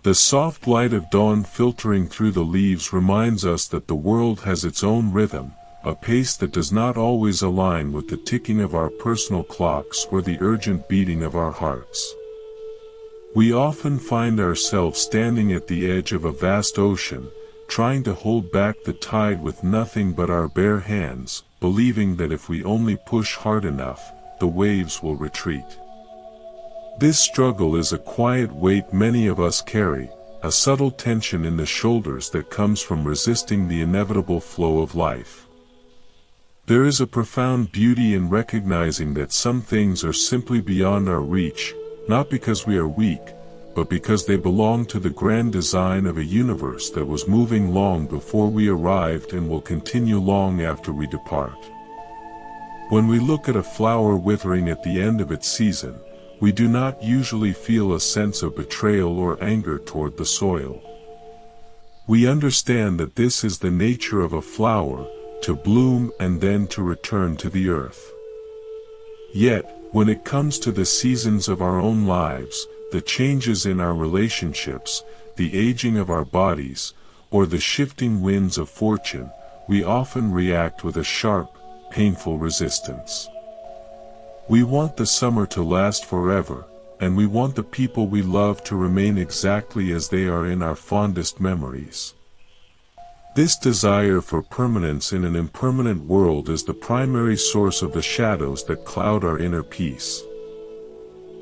The soft light of dawn filtering through the leaves reminds us that the world has its own rhythm, a pace that does not always align with the ticking of our personal clocks or the urgent beating of our hearts. We often find ourselves standing at the edge of a vast ocean, trying to hold back the tide with nothing but our bare hands, believing that if we only push hard enough, the waves will retreat. This struggle is a quiet weight many of us carry, a subtle tension in the shoulders that comes from resisting the inevitable flow of life. There is a profound beauty in recognizing that some things are simply beyond our reach, not because we are weak, but because they belong to the grand design of a universe that was moving long before we arrived and will continue long after we depart. When we look at a flower withering at the end of its season, we do not usually feel a sense of betrayal or anger toward the soil. We understand that this is the nature of a flower, to bloom and then to return to the earth. Yet, when it comes to the seasons of our own lives, the changes in our relationships, the aging of our bodies, or the shifting winds of fortune, we often react with a sharp, painful resistance. We want the summer to last forever, and we want the people we love to remain exactly as they are in our fondest memories. This desire for permanence in an impermanent world is the primary source of the shadows that cloud our inner peace.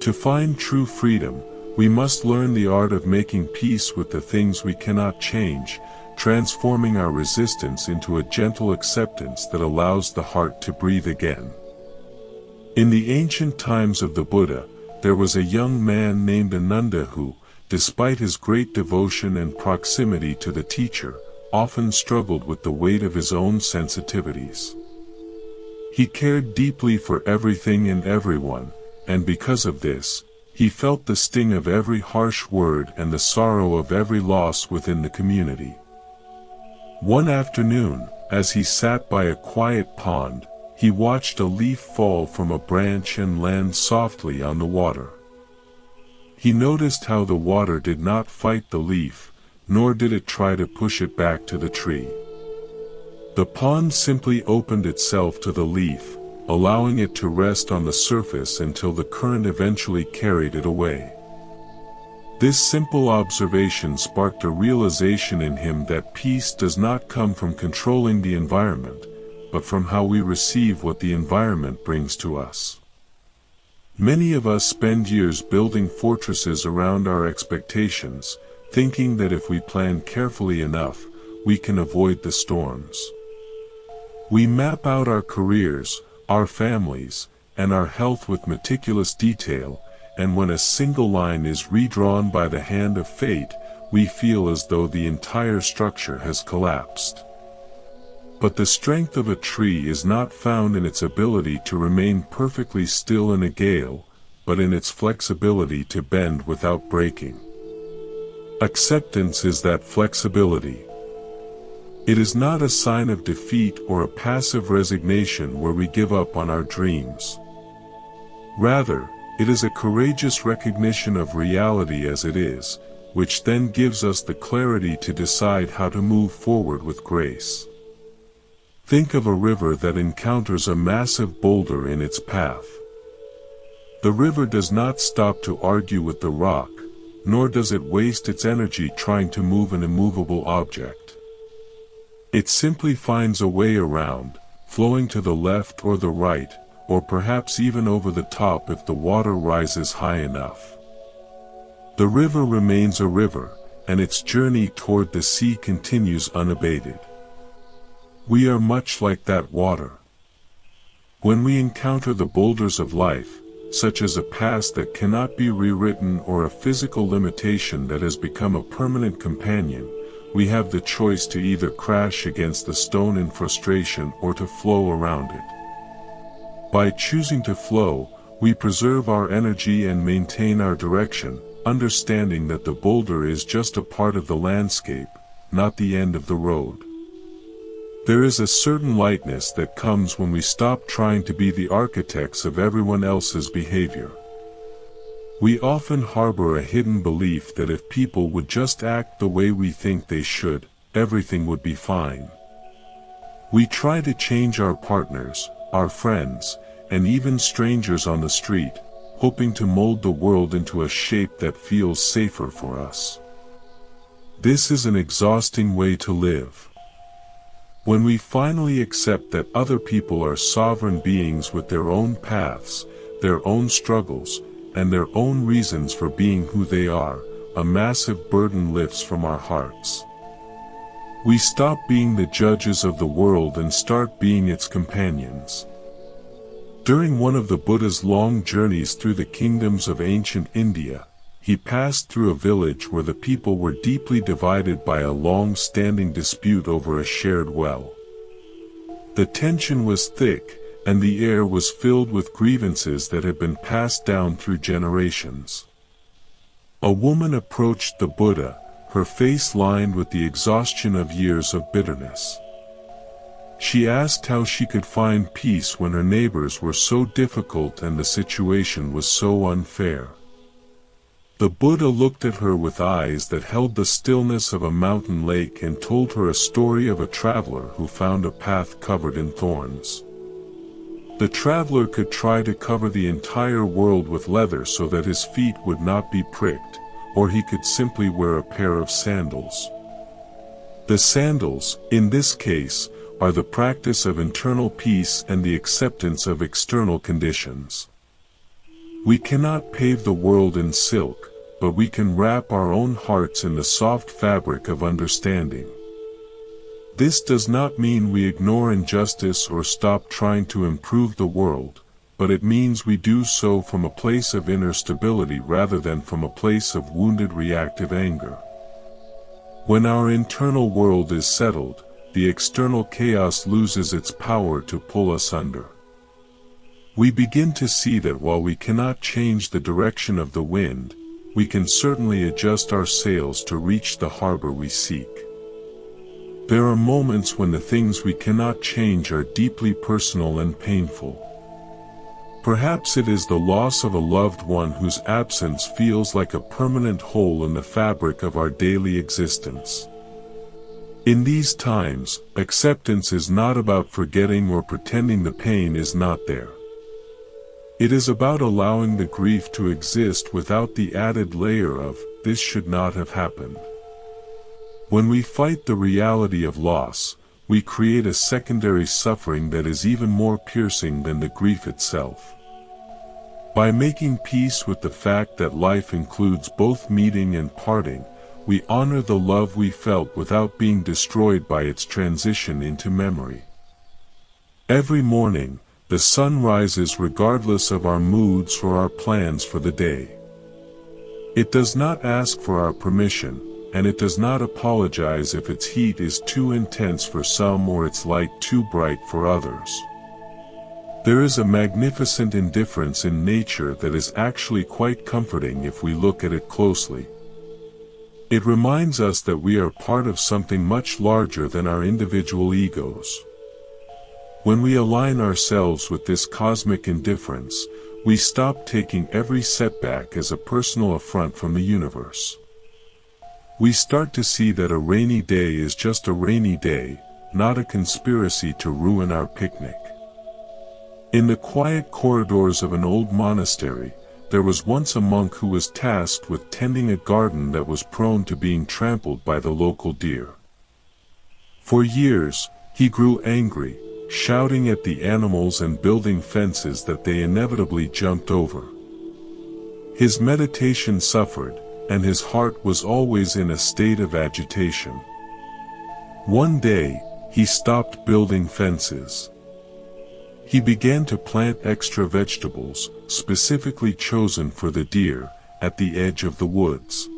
To find true freedom, we must learn the art of making peace with the things we cannot change, transforming our resistance into a gentle acceptance that allows the heart to breathe again. In the ancient times of the Buddha, there was a young man named Ananda who, despite his great devotion and proximity to the teacher, often struggled with the weight of his own sensitivities. He cared deeply for everything and everyone, and because of this, he felt the sting of every harsh word and the sorrow of every loss within the community. One afternoon, as he sat by a quiet pond, he watched a leaf fall from a branch and land softly on the water. He noticed how the water did not fight the leaf, nor did it try to push it back to the tree. The pond simply opened itself to the leaf, allowing it to rest on the surface until the current eventually carried it away. This simple observation sparked a realization in him that peace does not come from controlling the environment, but from how we receive what the environment brings to us. Many of us spend years building fortresses around our expectations, thinking that if we plan carefully enough, we can avoid the storms. We map out our careers, our families, and our health with meticulous detail, and when a single line is redrawn by the hand of fate, we feel as though the entire structure has collapsed. But the strength of a tree is not found in its ability to remain perfectly still in a gale, but in its flexibility to bend without breaking. Acceptance is that flexibility. It is not a sign of defeat or a passive resignation where we give up on our dreams. Rather, it is a courageous recognition of reality as it is, which then gives us the clarity to decide how to move forward with grace. Think of a river that encounters a massive boulder in its path. The river does not stop to argue with the rock, nor does it waste its energy trying to move an immovable object. It simply finds a way around, flowing to the left or the right, or perhaps even over the top if the water rises high enough. The river remains a river, and its journey toward the sea continues unabated. We are much like that water. When we encounter the boulders of life, such as a past that cannot be rewritten or a physical limitation that has become a permanent companion, we have the choice to either crash against the stone in frustration or to flow around it. By choosing to flow, we preserve our energy and maintain our direction, understanding that the boulder is just a part of the landscape, not the end of the road. There is a certain lightness that comes when we stop trying to be the architects of everyone else's behavior. We often harbor a hidden belief that if people would just act the way we think they should, everything would be fine. We try to change our partners, our friends, and even strangers on the street, hoping to mold the world into a shape that feels safer for us. This is an exhausting way to live. When we finally accept that other people are sovereign beings with their own paths, their own struggles, and their own reasons for being who they are, a massive burden lifts from our hearts. We stop being the judges of the world and start being its companions. During one of the Buddha's long journeys through the kingdoms of ancient India, he passed through a village where the people were deeply divided by a long-standing dispute over a shared well. The tension was thick, and the air was filled with grievances that had been passed down through generations. A woman approached the Buddha, her face lined with the exhaustion of years of bitterness. She asked how she could find peace when her neighbors were so difficult and the situation was so unfair. The Buddha looked at her with eyes that held the stillness of a mountain lake and told her a story of a traveler who found a path covered in thorns. The traveler could try to cover the entire world with leather so that his feet would not be pricked, or he could simply wear a pair of sandals. The sandals, in this case, are the practice of internal peace and the acceptance of external conditions. We cannot pave the world in silk, but we can wrap our own hearts in the soft fabric of understanding. This does not mean we ignore injustice or stop trying to improve the world, but it means we do so from a place of inner stability rather than from a place of wounded reactive anger. When our internal world is settled, the external chaos loses its power to pull us under. We begin to see that while we cannot change the direction of the wind, we can certainly adjust our sails to reach the harbor we seek. There are moments when the things we cannot change are deeply personal and painful. Perhaps it is the loss of a loved one whose absence feels like a permanent hole in the fabric of our daily existence. In these times, acceptance is not about forgetting or pretending the pain is not there. It is about allowing the grief to exist without the added layer of, "this should not have happened." When we fight the reality of loss, we create a secondary suffering that is even more piercing than the grief itself. By making peace with the fact that life includes both meeting and parting, we honor the love we felt without being destroyed by its transition into memory. Every morning, the sun rises regardless of our moods or our plans for the day. It does not ask for our permission, and it does not apologize if its heat is too intense for some or its light too bright for others. There is a magnificent indifference in nature that is actually quite comforting if we look at it closely. It reminds us that we are part of something much larger than our individual egos. When we align ourselves with this cosmic indifference, we stop taking every setback as a personal affront from the universe. We start to see that a rainy day is just a rainy day, not a conspiracy to ruin our picnic. In the quiet corridors of an old monastery, there was once a monk who was tasked with tending a garden that was prone to being trampled by the local deer. For years, he grew angry, shouting at the animals and building fences that they inevitably jumped over. His meditation suffered, and his heart was always in a state of agitation. One day, he stopped building fences. He began to plant extra vegetables, specifically chosen for the deer, at the edge of the woods.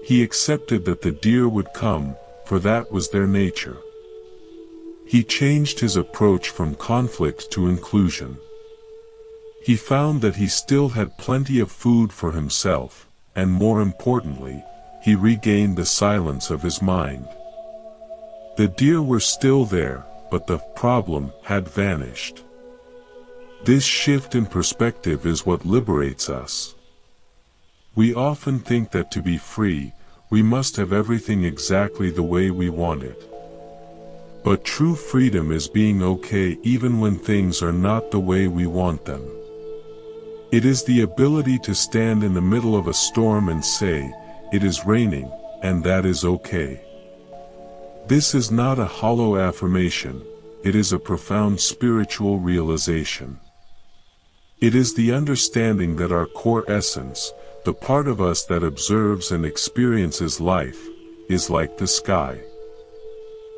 He accepted that the deer would come, for that was their nature. He changed his approach from conflict to inclusion. He found that he still had plenty of food for himself, and more importantly, he regained the silence of his mind. The deer were still there, but the problem had vanished. This shift in perspective is what liberates us. We often think that to be free, we must have everything exactly the way we want it. But true freedom is being okay even when things are not the way we want them. It is the ability to stand in the middle of a storm and say, "It is raining, and that is okay." This is not a hollow affirmation, it is a profound spiritual realization. It is the understanding that our core essence, the part of us that observes and experiences life, is like the sky.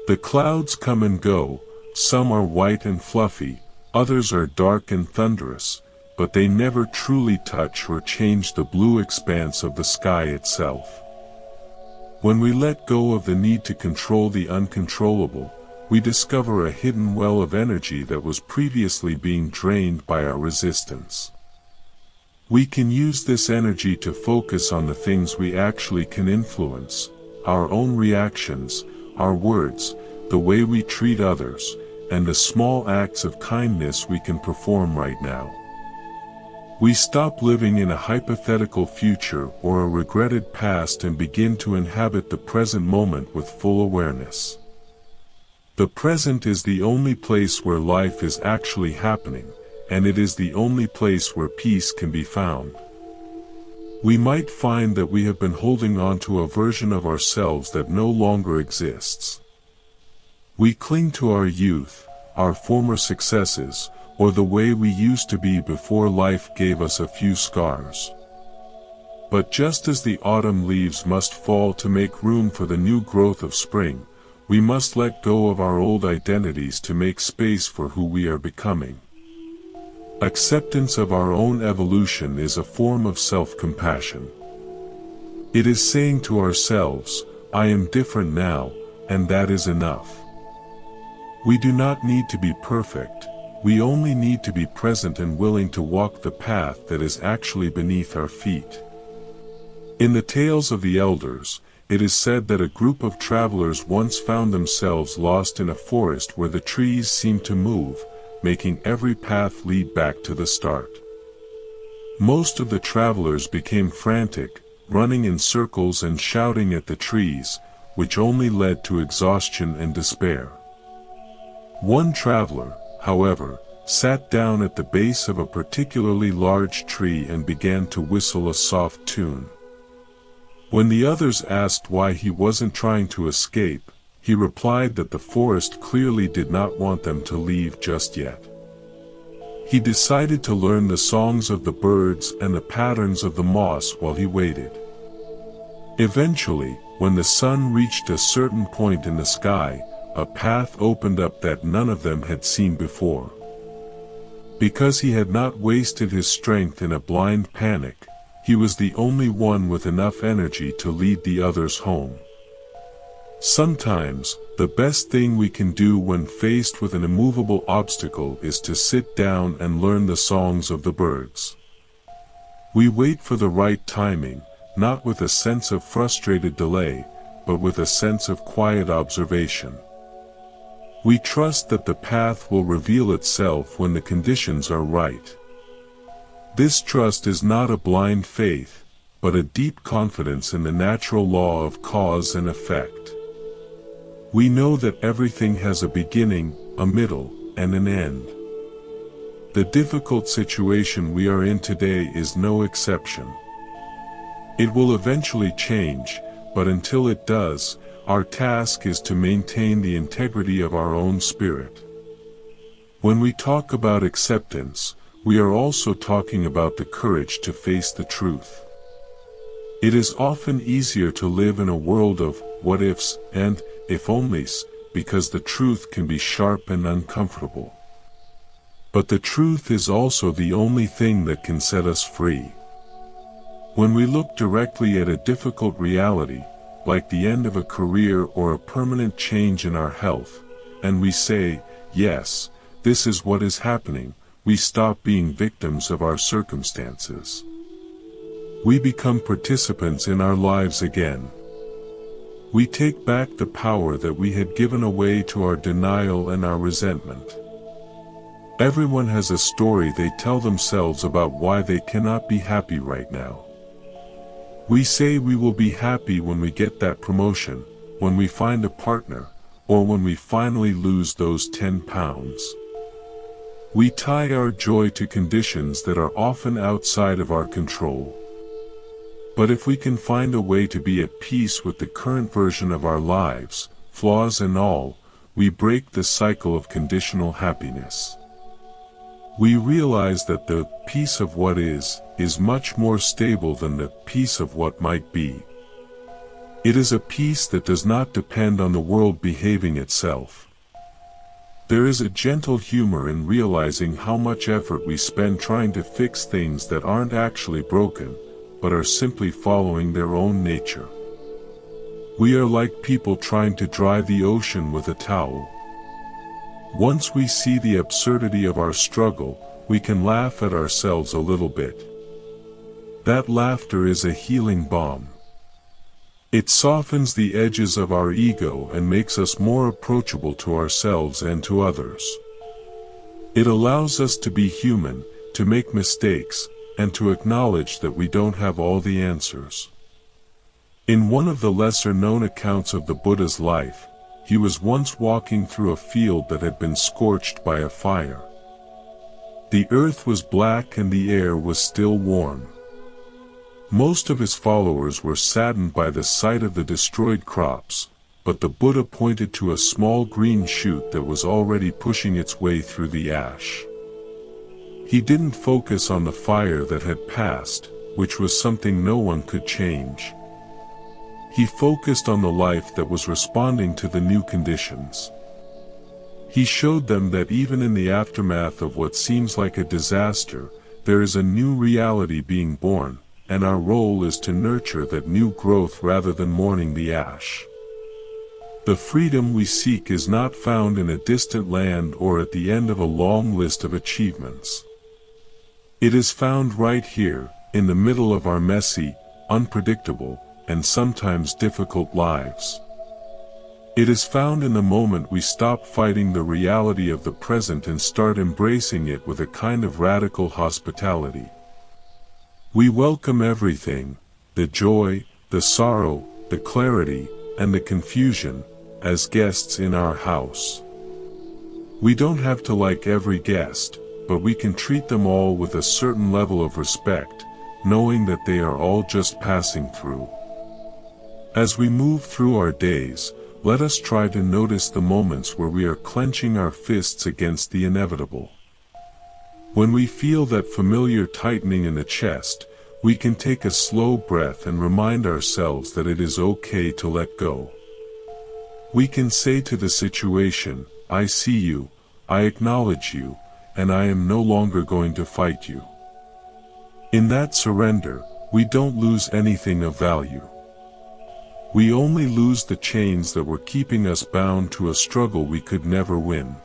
The clouds come and go, some are white and fluffy, others are dark and thunderous, but they never truly touch or change the blue expanse of the sky itself. When we let go of the need to control the uncontrollable, we discover a hidden well of energy that was previously being drained by our resistance. We can use this energy to focus on the things we actually can influence, our own reactions, our words, the way we treat others, and the small acts of kindness we can perform right now. We stop living in a hypothetical future or a regretted past and begin to inhabit the present moment with full awareness. The present is the only place where life is actually happening, and it is the only place where peace can be found. We might find that we have been holding on to a version of ourselves that no longer exists. We cling to our youth, our former successes, or the way we used to be before life gave us a few scars. But just as the autumn leaves must fall to make room for the new growth of spring, we must let go of our old identities to make space for who we are becoming. Acceptance of our own evolution is a form of self-compassion. It is saying to ourselves, "I am different now, and that is enough." We do not need to be perfect, we only need to be present and willing to walk the path that is actually beneath our feet. In the tales of the elders, it is said that a group of travelers once found themselves lost in a forest where the trees seemed to move, making every path lead back to the start. Most of the travelers became frantic, running in circles and shouting at the trees, which only led to exhaustion and despair. One traveler, however, sat down at the base of a particularly large tree and began to whistle a soft tune. When the others asked why he wasn't trying to escape, he replied that the forest clearly did not want them to leave just yet. He decided to learn the songs of the birds and the patterns of the moss while he waited. Eventually, when the sun reached a certain point in the sky, a path opened up that none of them had seen before. Because he had not wasted his strength in a blind panic, he was the only one with enough energy to lead the others home. Sometimes, the best thing we can do when faced with an immovable obstacle is to sit down and learn the songs of the birds. We wait for the right timing, not with a sense of frustrated delay, but with a sense of quiet observation. We trust that the path will reveal itself when the conditions are right. This trust is not a blind faith, but a deep confidence in the natural law of cause and effect. We know that everything has a beginning, a middle, and an end. The difficult situation we are in today is no exception. It will eventually change, but until it does, our task is to maintain the integrity of our own spirit. When we talk about acceptance, we are also talking about the courage to face the truth. It is often easier to live in a world of what-ifs and if-onlys, because the truth can be sharp and uncomfortable. But the truth is also the only thing that can set us free. When we look directly at a difficult reality, like the end of a career or a permanent change in our health, and we say, "Yes, this is what is happening," we stop being victims of our circumstances. We become participants in our lives again. We take back the power that we had given away to our denial and our resentment. Everyone has a story they tell themselves about why they cannot be happy right now. We say we will be happy when we get that promotion, when we find a partner, or when we finally lose those 10 pounds. We tie our joy to conditions that are often outside of our control. But if we can find a way to be at peace with the current version of our lives, flaws and all, we break the cycle of conditional happiness. We realize that the peace of what is much more stable than the peace of what might be. It is a peace that does not depend on the world behaving itself. There is a gentle humor in realizing how much effort we spend trying to fix things that aren't actually broken, but are simply following their own nature. We are like people trying to dry the ocean with a towel. Once we see the absurdity of our struggle, we can laugh at ourselves a little bit. That laughter is a healing balm. It softens the edges of our ego and makes us more approachable to ourselves and to others. It allows us to be human, to make mistakes, and to acknowledge that we don't have all the answers. In one of the lesser-known accounts of the Buddha's life, he was once walking through a field that had been scorched by a fire. The earth was black and the air was still warm. Most of his followers were saddened by the sight of the destroyed crops, but the Buddha pointed to a small green shoot that was already pushing its way through the ash. He didn't focus on the fire that had passed, which was something no one could change. He focused on the life that was responding to the new conditions. He showed them that even in the aftermath of what seems like a disaster, there is a new reality being born, and our role is to nurture that new growth rather than mourning the ash. The freedom we seek is not found in a distant land or at the end of a long list of achievements. It is found right here, in the middle of our messy, unpredictable, and sometimes difficult lives. It is found in the moment we stop fighting the reality of the present and start embracing it with a kind of radical hospitality. We welcome everything, the joy, the sorrow, the clarity, and the confusion, as guests in our house. We don't have to like every guest, but we can treat them all with a certain level of respect, knowing that they are all just passing through. As we move through our days, let us try to notice the moments where we are clenching our fists against the inevitable. When we feel that familiar tightening in the chest, we can take a slow breath and remind ourselves that it is okay to let go. We can say to the situation, I see you, I acknowledge you, and I am no longer going to fight you. In that surrender, we don't lose anything of value. We only lose the chains that were keeping us bound to a struggle we could never win.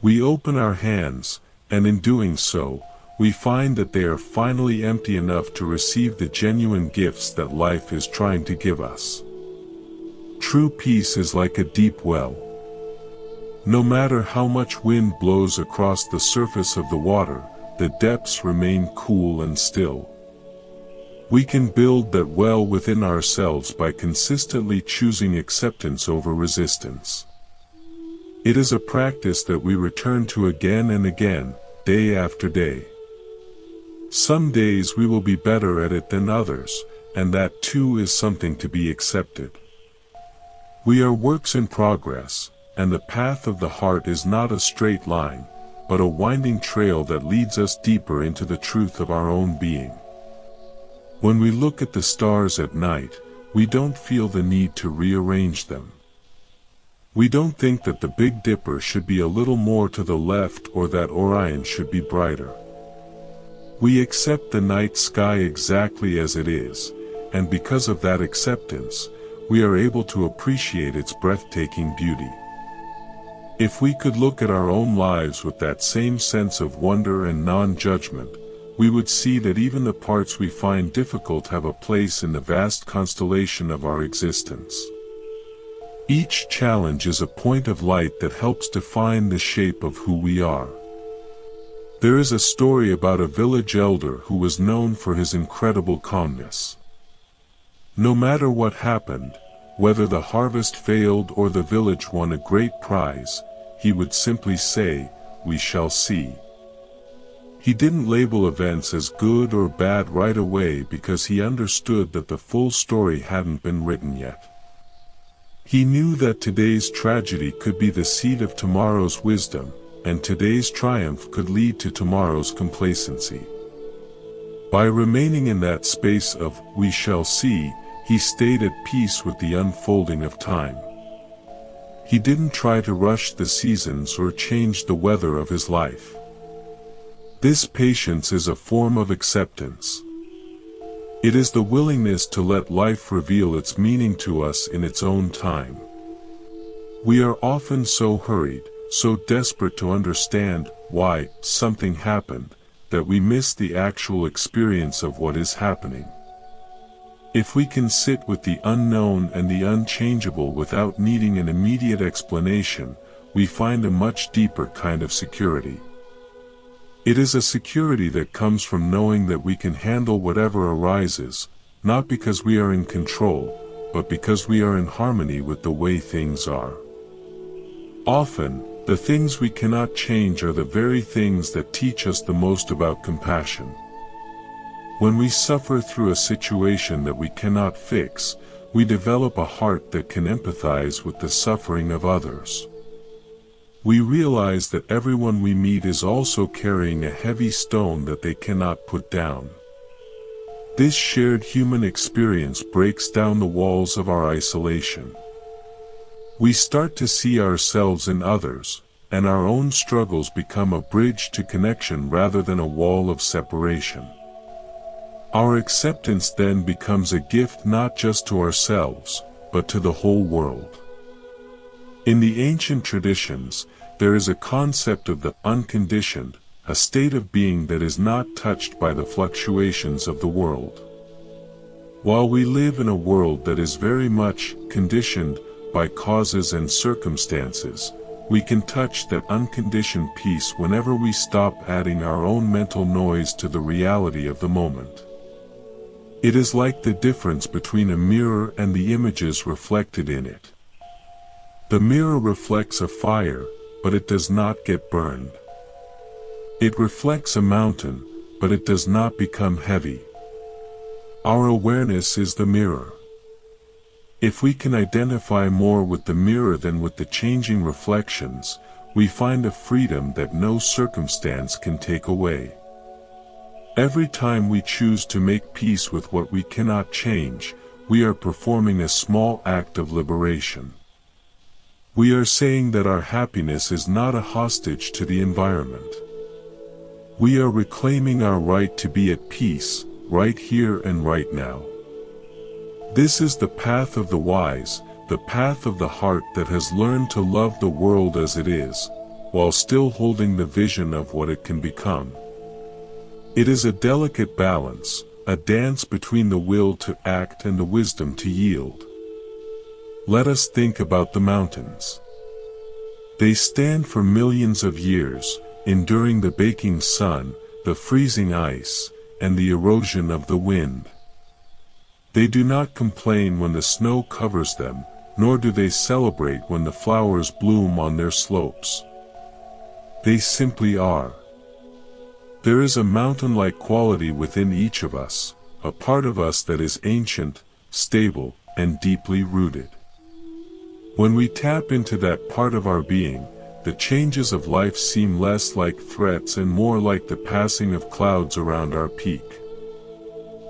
We open our hands, and in doing so, we find that they are finally empty enough to receive the genuine gifts that life is trying to give us. True peace is like a deep well. No matter how much wind blows across the surface of the water, the depths remain cool and still. We can build that well within ourselves by consistently choosing acceptance over resistance. It is a practice that we return to again and again, day after day. Some days we will be better at it than others, and that too is something to be accepted. We are works in progress, and the path of the heart is not a straight line, but a winding trail that leads us deeper into the truth of our own being. When we look at the stars at night, we don't feel the need to rearrange them. We don't think that the Big Dipper should be a little more to the left or that Orion should be brighter. We accept the night sky exactly as it is, and because of that acceptance, we are able to appreciate its breathtaking beauty. If we could look at our own lives with that same sense of wonder and non-judgment, we would see that even the parts we find difficult have a place in the vast constellation of our existence. Each challenge is a point of light that helps define the shape of who we are. There is a story about a village elder who was known for his incredible calmness. No matter what happened, whether the harvest failed or the village won a great prize, he would simply say, "We shall see." He didn't label events as good or bad right away because he understood that the full story hadn't been written yet. He knew that today's tragedy could be the seed of tomorrow's wisdom, and today's triumph could lead to tomorrow's complacency. By remaining in that space of "we shall see," he stayed at peace with the unfolding of time. He didn't try to rush the seasons or change the weather of his life. This patience is a form of acceptance. It is the willingness to let life reveal its meaning to us in its own time. We are often so hurried, so desperate to understand why something happened, that we miss the actual experience of what is happening. If we can sit with the unknown and the unchangeable without needing an immediate explanation, we find a much deeper kind of security. It is a security that comes from knowing that we can handle whatever arises, not because we are in control, but because we are in harmony with the way things are. Often, the things we cannot change are the very things that teach us the most about compassion. When we suffer through a situation that we cannot fix, we develop a heart that can empathize with the suffering of others. We realize that everyone we meet is also carrying a heavy stone that they cannot put down. This shared human experience breaks down the walls of our isolation. We start to see ourselves in others, and our own struggles become a bridge to connection rather than a wall of separation. Our acceptance then becomes a gift not just to ourselves, but to the whole world. In the ancient traditions, there is a concept of the unconditioned, a state of being that is not touched by the fluctuations of the world. While we live in a world that is very much conditioned by causes and circumstances, we can touch that unconditioned peace whenever we stop adding our own mental noise to the reality of the moment. It is like the difference between a mirror and the images reflected in it. The mirror reflects a fire, but it does not get burned. It reflects a mountain, but it does not become heavy. Our awareness is the mirror. If we can identify more with the mirror than with the changing reflections, we find a freedom that no circumstance can take away. Every time we choose to make peace with what we cannot change, we are performing a small act of liberation. We are saying that our happiness is not a hostage to the environment. We are reclaiming our right to be at peace, right here and right now. This is the path of the wise, the path of the heart that has learned to love the world as it is, while still holding the vision of what it can become. It is a delicate balance, a dance between the will to act and the wisdom to yield. Let us think about the mountains. They stand for millions of years, enduring the baking sun, the freezing ice, and the erosion of the wind. They do not complain when the snow covers them, nor do they celebrate when the flowers bloom on their slopes. They simply are. There is a mountain-like quality within each of us, a part of us that is ancient, stable, and deeply rooted. When we tap into that part of our being, the changes of life seem less like threats and more like the passing of clouds around our peak.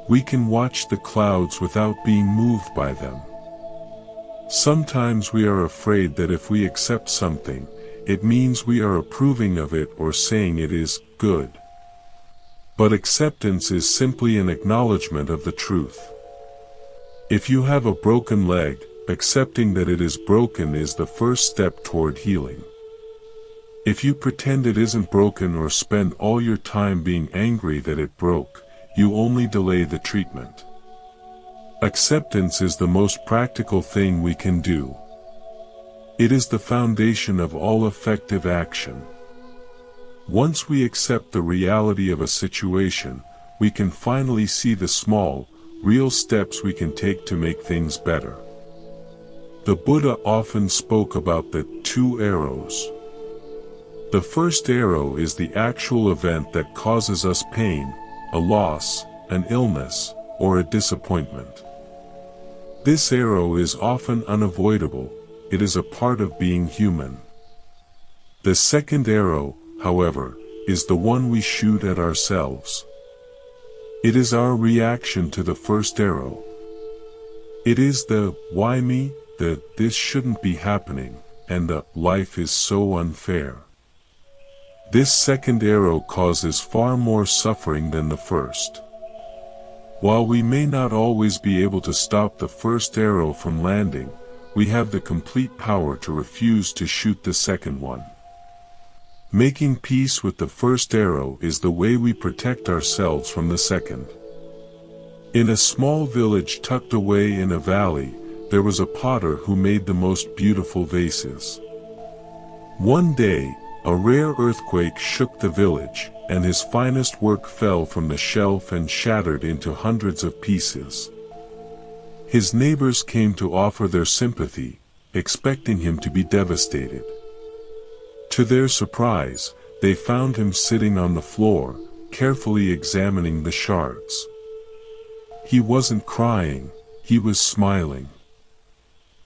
We can watch the clouds without being moved by them. Sometimes we are afraid that if we accept something, it means we are approving of it or saying it is good. But acceptance is simply an acknowledgement of the truth. If you have a broken leg, accepting that it is broken is the first step toward healing. If you pretend it isn't broken or spend all your time being angry that it broke, you only delay the treatment. Acceptance is the most practical thing we can do. It is the foundation of all effective action. Once we accept the reality of a situation, we can finally see the small, real steps we can take to make things better. The Buddha often spoke about the 2 arrows. The first arrow is the actual event that causes us pain, a loss, an illness, or a disappointment. This arrow is often unavoidable, it is a part of being human. The second arrow, however, is the one we shoot at ourselves. It is our reaction to the first arrow. It is the "why me?" the "this shouldn't be happening," and the "life is so unfair." This second arrow causes far more suffering than the first. While we may not always be able to stop the first arrow from landing, we have the complete power to refuse to shoot the second one. Making peace with the first arrow is the way we protect ourselves from the second. In a small village tucked away in a valley, there was a potter who made the most beautiful vases. One day, a rare earthquake shook the village, and his finest work fell from the shelf and shattered into hundreds of pieces. His neighbors came to offer their sympathy, expecting him to be devastated. To their surprise, they found him sitting on the floor, carefully examining the shards. He wasn't crying, he was smiling.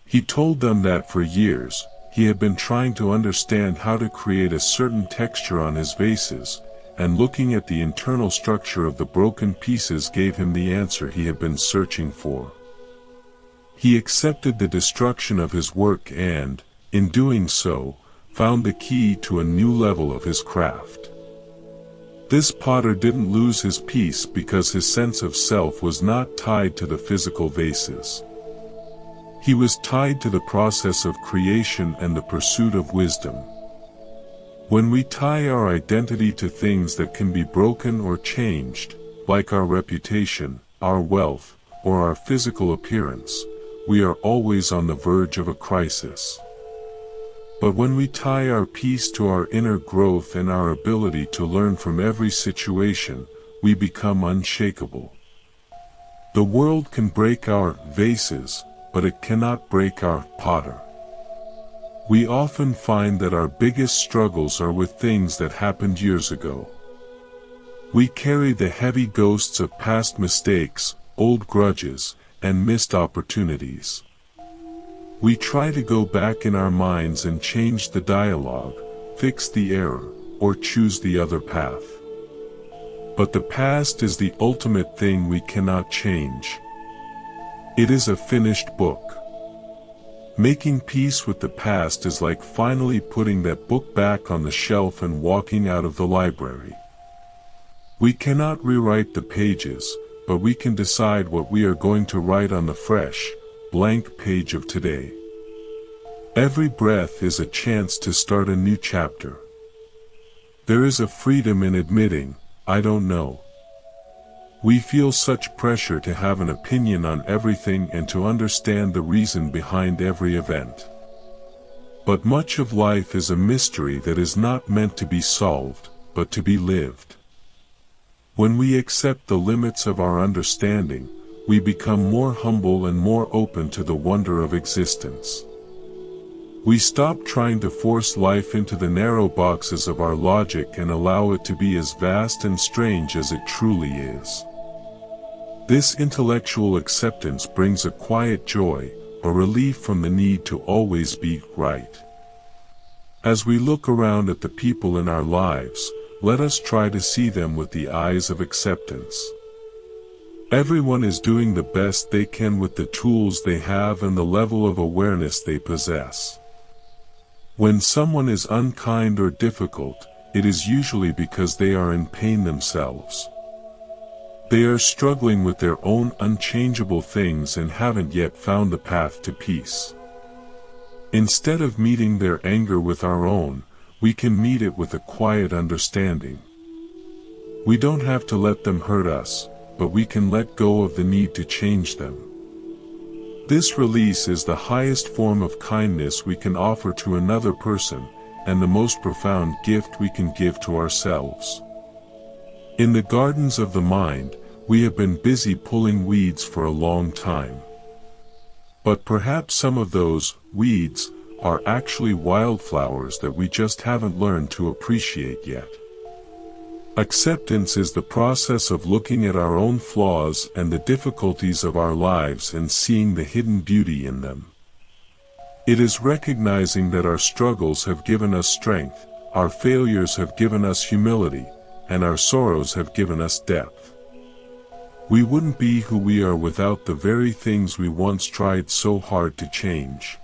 He told them that for years, he had been trying to understand how to create a certain texture on his vases, and looking at the internal structure of the broken pieces gave him the answer he had been searching for. He accepted the destruction of his work and, in doing so, found the key to a new level of his craft. This potter didn't lose his peace because his sense of self was not tied to the physical vases. He was tied to the process of creation and the pursuit of wisdom. When we tie our identity to things that can be broken or changed, like our reputation, our wealth, or our physical appearance, we are always on the verge of a crisis. But when we tie our peace to our inner growth and our ability to learn from every situation, we become unshakable. The world can break our vases, but it cannot break our potter. We often find that our biggest struggles are with things that happened years ago. We carry the heavy ghosts of past mistakes, old grudges, and missed opportunities. We try to go back in our minds and change the dialogue, fix the error, or choose the other path. But the past is the ultimate thing we cannot change. It is a finished book. Making peace with the past is like finally putting that book back on the shelf and walking out of the library. We cannot rewrite the pages, but we can decide what we are going to write on the fresh, blank page of today. Every breath is a chance to start a new chapter. There is a freedom in admitting, "I don't know." We feel such pressure to have an opinion on everything and to understand the reason behind every event. But much of life is a mystery that is not meant to be solved, but to be lived. When we accept the limits of our understanding, we become more humble and more open to the wonder of existence. We stop trying to force life into the narrow boxes of our logic and allow it to be as vast and strange as it truly is. This intellectual acceptance brings a quiet joy, a relief from the need to always be right. As we look around at the people in our lives, let us try to see them with the eyes of acceptance. Everyone is doing the best they can with the tools they have and the level of awareness they possess. When someone is unkind or difficult, it is usually because they are in pain themselves. They are struggling with their own unchangeable things and haven't yet found the path to peace. Instead of meeting their anger with our own, we can meet it with a quiet understanding. We don't have to let them hurt us, but we can let go of the need to change them. This release is the highest form of kindness we can offer to another person, and the most profound gift we can give to ourselves. In the gardens of the mind, we have been busy pulling weeds for a long time. But perhaps some of those weeds are actually wildflowers that we just haven't learned to appreciate yet. Acceptance is the process of looking at our own flaws and the difficulties of our lives and seeing the hidden beauty in them. It is recognizing that our struggles have given us strength, our failures have given us humility, and our sorrows have given us depth. We wouldn't be who we are without the very things we once tried so hard to change.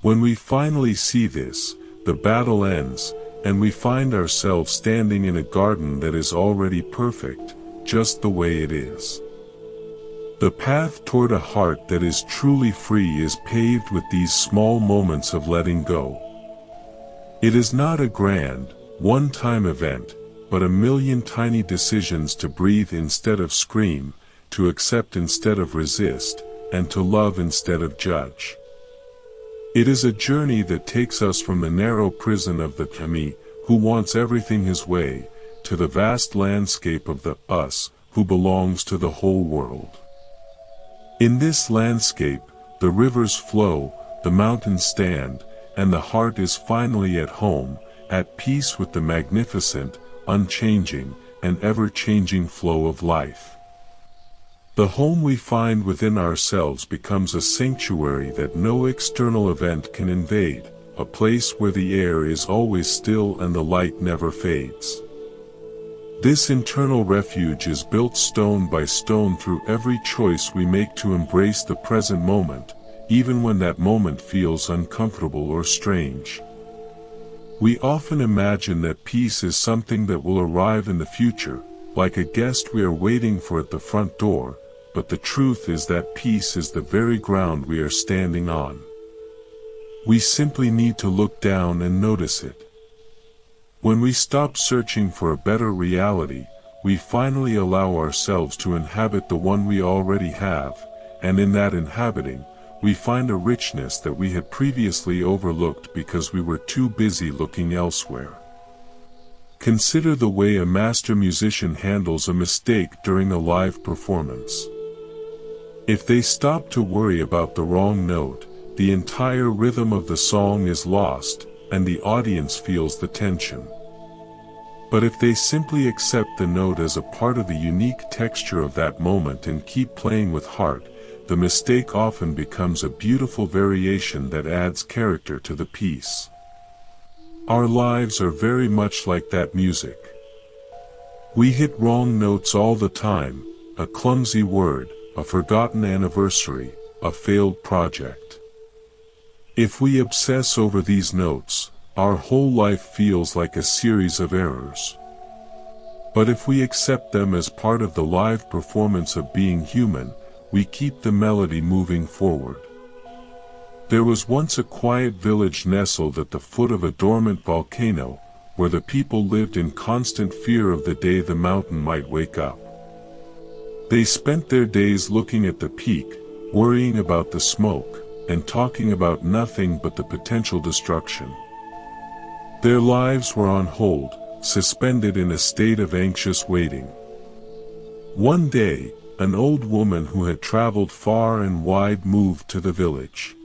When we finally see this, the battle ends, and we find ourselves standing in a garden that is already perfect, just the way it is. The path toward a heart that is truly free is paved with these small moments of letting go. It is not a grand, one-time event, but a million tiny decisions to breathe instead of scream, to accept instead of resist, and to love instead of judge. It is a journey that takes us from the narrow prison of the me, who wants everything his way, to the vast landscape of the us, who belongs to the whole world. In this landscape, the rivers flow, the mountains stand, and the heart is finally at home, at peace with the magnificent, unchanging, and ever-changing flow of life. The home we find within ourselves becomes a sanctuary that no external event can invade, a place where the air is always still and the light never fades. This internal refuge is built stone by stone through every choice we make to embrace the present moment, even when that moment feels uncomfortable or strange. We often imagine that peace is something that will arrive in the future, like a guest we are waiting for at the front door, but the truth is that peace is the very ground we are standing on. We simply need to look down and notice it. When we stop searching for a better reality, we finally allow ourselves to inhabit the one we already have, and in that inhabiting, we find a richness that we had previously overlooked because we were too busy looking elsewhere. Consider the way a master musician handles a mistake during a live performance. If they stop to worry about the wrong note, the entire rhythm of the song is lost, and the audience feels the tension. But if they simply accept the note as a part of the unique texture of that moment and keep playing with heart, the mistake often becomes a beautiful variation that adds character to the piece. Our lives are very much like that music. We hit wrong notes all the time, a clumsy word, a forgotten anniversary, a failed project. If we obsess over these notes, our whole life feels like a series of errors. But if we accept them as part of the live performance of being human, we keep the melody moving forward. There was once a quiet village nestled at the foot of a dormant volcano, where the people lived in constant fear of the day the mountain might wake up. They spent their days looking at the peak, worrying about the smoke, and talking about nothing but the potential destruction. Their lives were on hold, suspended in a state of anxious waiting. One day, an old woman who had traveled far and wide moved to the village.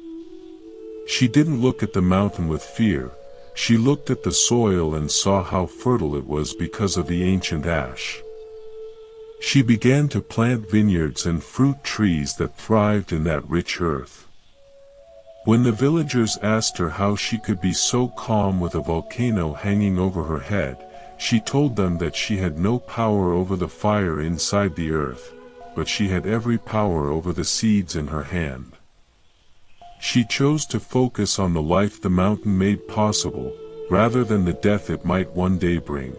She didn't look at the mountain with fear, she looked at the soil and saw how fertile it was because of the ancient ash. She began to plant vineyards and fruit trees that thrived in that rich earth. When the villagers asked her how she could be so calm with a volcano hanging over her head, she told them that she had no power over the fire inside the earth, but she had every power over the seeds in her hand. She chose to focus on the life the mountain made possible, rather than the death it might one day bring.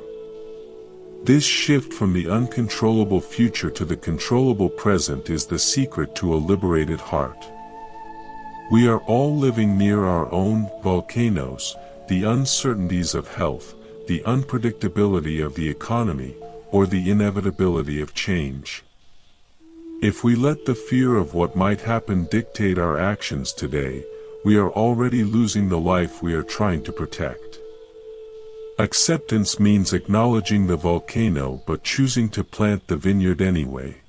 This shift from the uncontrollable future to the controllable present is the secret to a liberated heart. We are all living near our own volcanoes, the uncertainties of health, the unpredictability of the economy, or the inevitability of change. If we let the fear of what might happen dictate our actions today, we are already losing the life we are trying to protect. Acceptance means acknowledging the volcano but choosing to plant the vineyard anyway.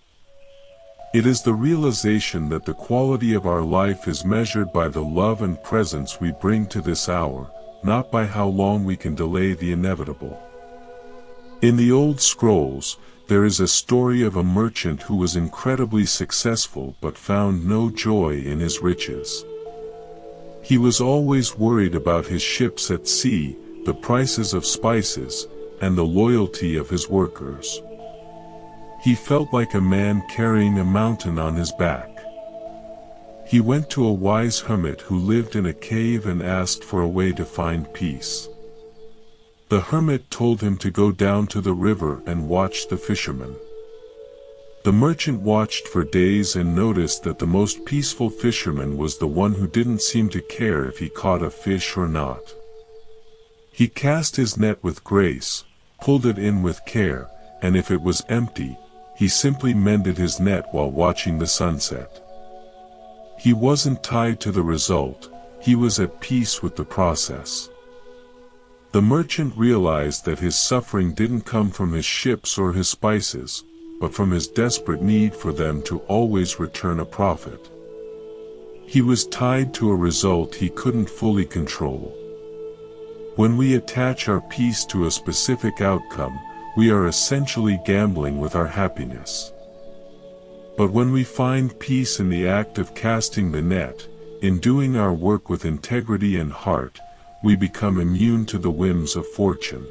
It is the realization that the quality of our life is measured by the love and presence we bring to this hour, not by how long we can delay the inevitable. In the old scrolls, there is a story of a merchant who was incredibly successful but found no joy in his riches. He was always worried about his ships at sea, the prices of spices, and the loyalty of his workers. He felt like a man carrying a mountain on his back. He went to a wise hermit who lived in a cave and asked for a way to find peace. The hermit told him to go down to the river and watch the fishermen. The merchant watched for days and noticed that the most peaceful fisherman was the one who didn't seem to care if he caught a fish or not. He cast his net with grace, pulled it in with care, and if it was empty, he simply mended his net while watching the sunset. He wasn't tied to the result, he was at peace with the process. The merchant realized that his suffering didn't come from his ships or his spices, but from his desperate need for them to always return a profit. He was tied to a result he couldn't fully control. When we attach our peace to a specific outcome, we are essentially gambling with our happiness. But when we find peace in the act of casting the net, in doing our work with integrity and heart, we become immune to the whims of fortune.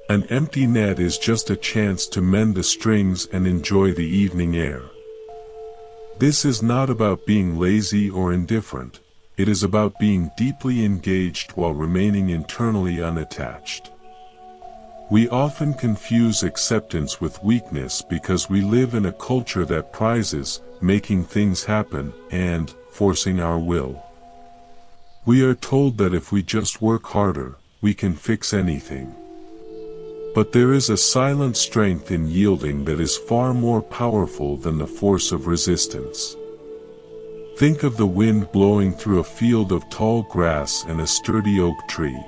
An empty net is just a chance to mend the strings and enjoy the evening air. This is not about being lazy or indifferent, it is about being deeply engaged while remaining internally unattached. We often confuse acceptance with weakness because we live in a culture that prizes making things happen and forcing our will. We are told that if we just work harder, we can fix anything. But there is a silent strength in yielding that is far more powerful than the force of resistance. Think of the wind blowing through a field of tall grass and a sturdy oak tree.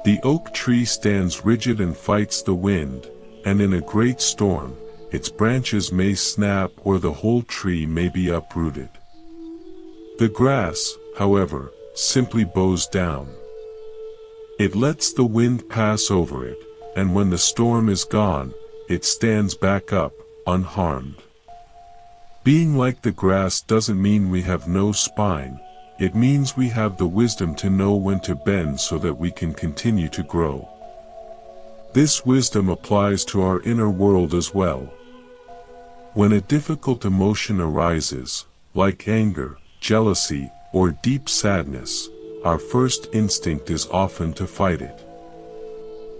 The oak tree stands rigid and fights the wind, and in a great storm, its branches may snap or the whole tree may be uprooted. The grass, however, simply bows down. It lets the wind pass over it, and when the storm is gone, it stands back up, unharmed. Being like the grass doesn't mean we have no spine, it means we have the wisdom to know when to bend so that we can continue to grow. This wisdom applies to our inner world as well. When a difficult emotion arises, like anger, jealousy, or deep sadness, our first instinct is often to fight it.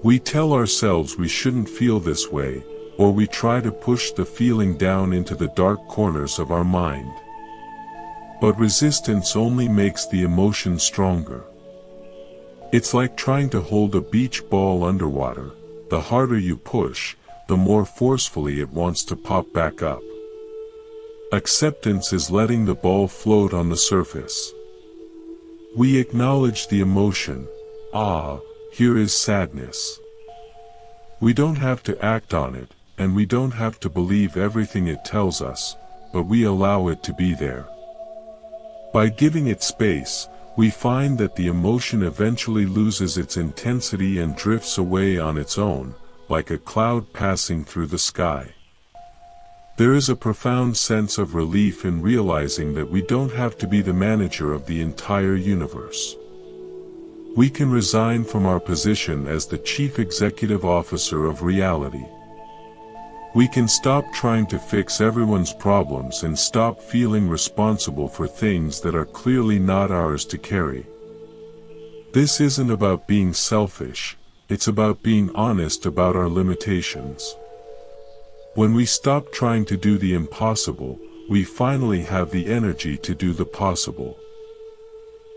We tell ourselves we shouldn't feel this way, or we try to push the feeling down into the dark corners of our mind. But resistance only makes the emotion stronger. It's like trying to hold a beach ball underwater. The harder you push, the more forcefully it wants to pop back up. Acceptance is letting the ball float on the surface. We acknowledge the emotion. Ah, here is sadness. We don't have to act on it, and we don't have to believe everything it tells us, but we allow it to be there. By giving it space, we find that the emotion eventually loses its intensity and drifts away on its own, like a cloud passing through the sky. There is a profound sense of relief in realizing that we don't have to be the manager of the entire universe. We can resign from our position as the chief executive officer of reality. We can stop trying to fix everyone's problems and stop feeling responsible for things that are clearly not ours to carry. This isn't about being selfish, it's about being honest about our limitations. When we stop trying to do the impossible, we finally have the energy to do the possible.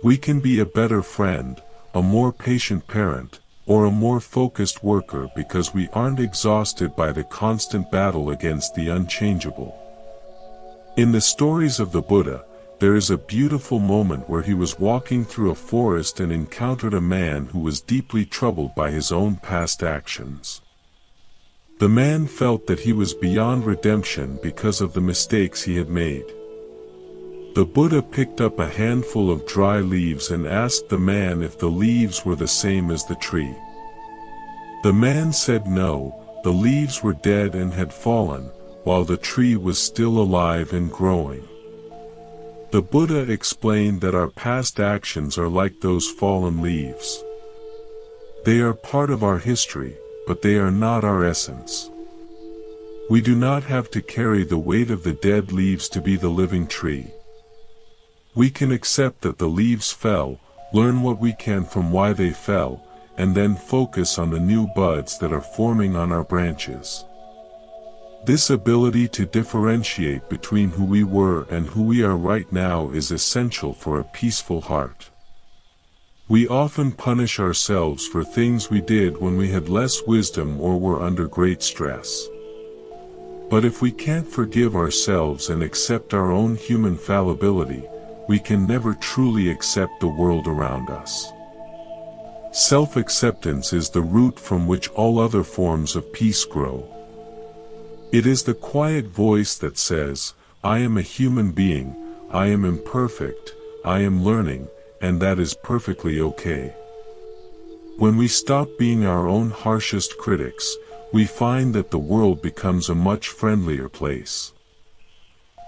We can be a better friend, a more patient parent, or a more focused worker because we aren't exhausted by the constant battle against the unchangeable. In the stories of the Buddha, there is a beautiful moment where he was walking through a forest and encountered a man who was deeply troubled by his own past actions. The man felt that he was beyond redemption because of the mistakes he had made. The Buddha picked up a handful of dry leaves and asked the man if the leaves were the same as the tree. The man said no, the leaves were dead and had fallen, while the tree was still alive and growing. The Buddha explained that our past actions are like those fallen leaves. They are part of our history, but they are not our essence. We do not have to carry the weight of the dead leaves to be the living tree. We can accept that the leaves fell, learn what we can from why they fell, and then focus on the new buds that are forming on our branches. This ability to differentiate between who we were and who we are right now is essential for a peaceful heart. We often punish ourselves for things we did when we had less wisdom or were under great stress. But if we can't forgive ourselves and accept our own human fallibility, we can never truly accept the world around us. Self-acceptance is the root from which all other forms of peace grow. It is the quiet voice that says, I am a human being, I am imperfect, I am learning, and that is perfectly okay. When we stop being our own harshest critics, we find that the world becomes a much friendlier place.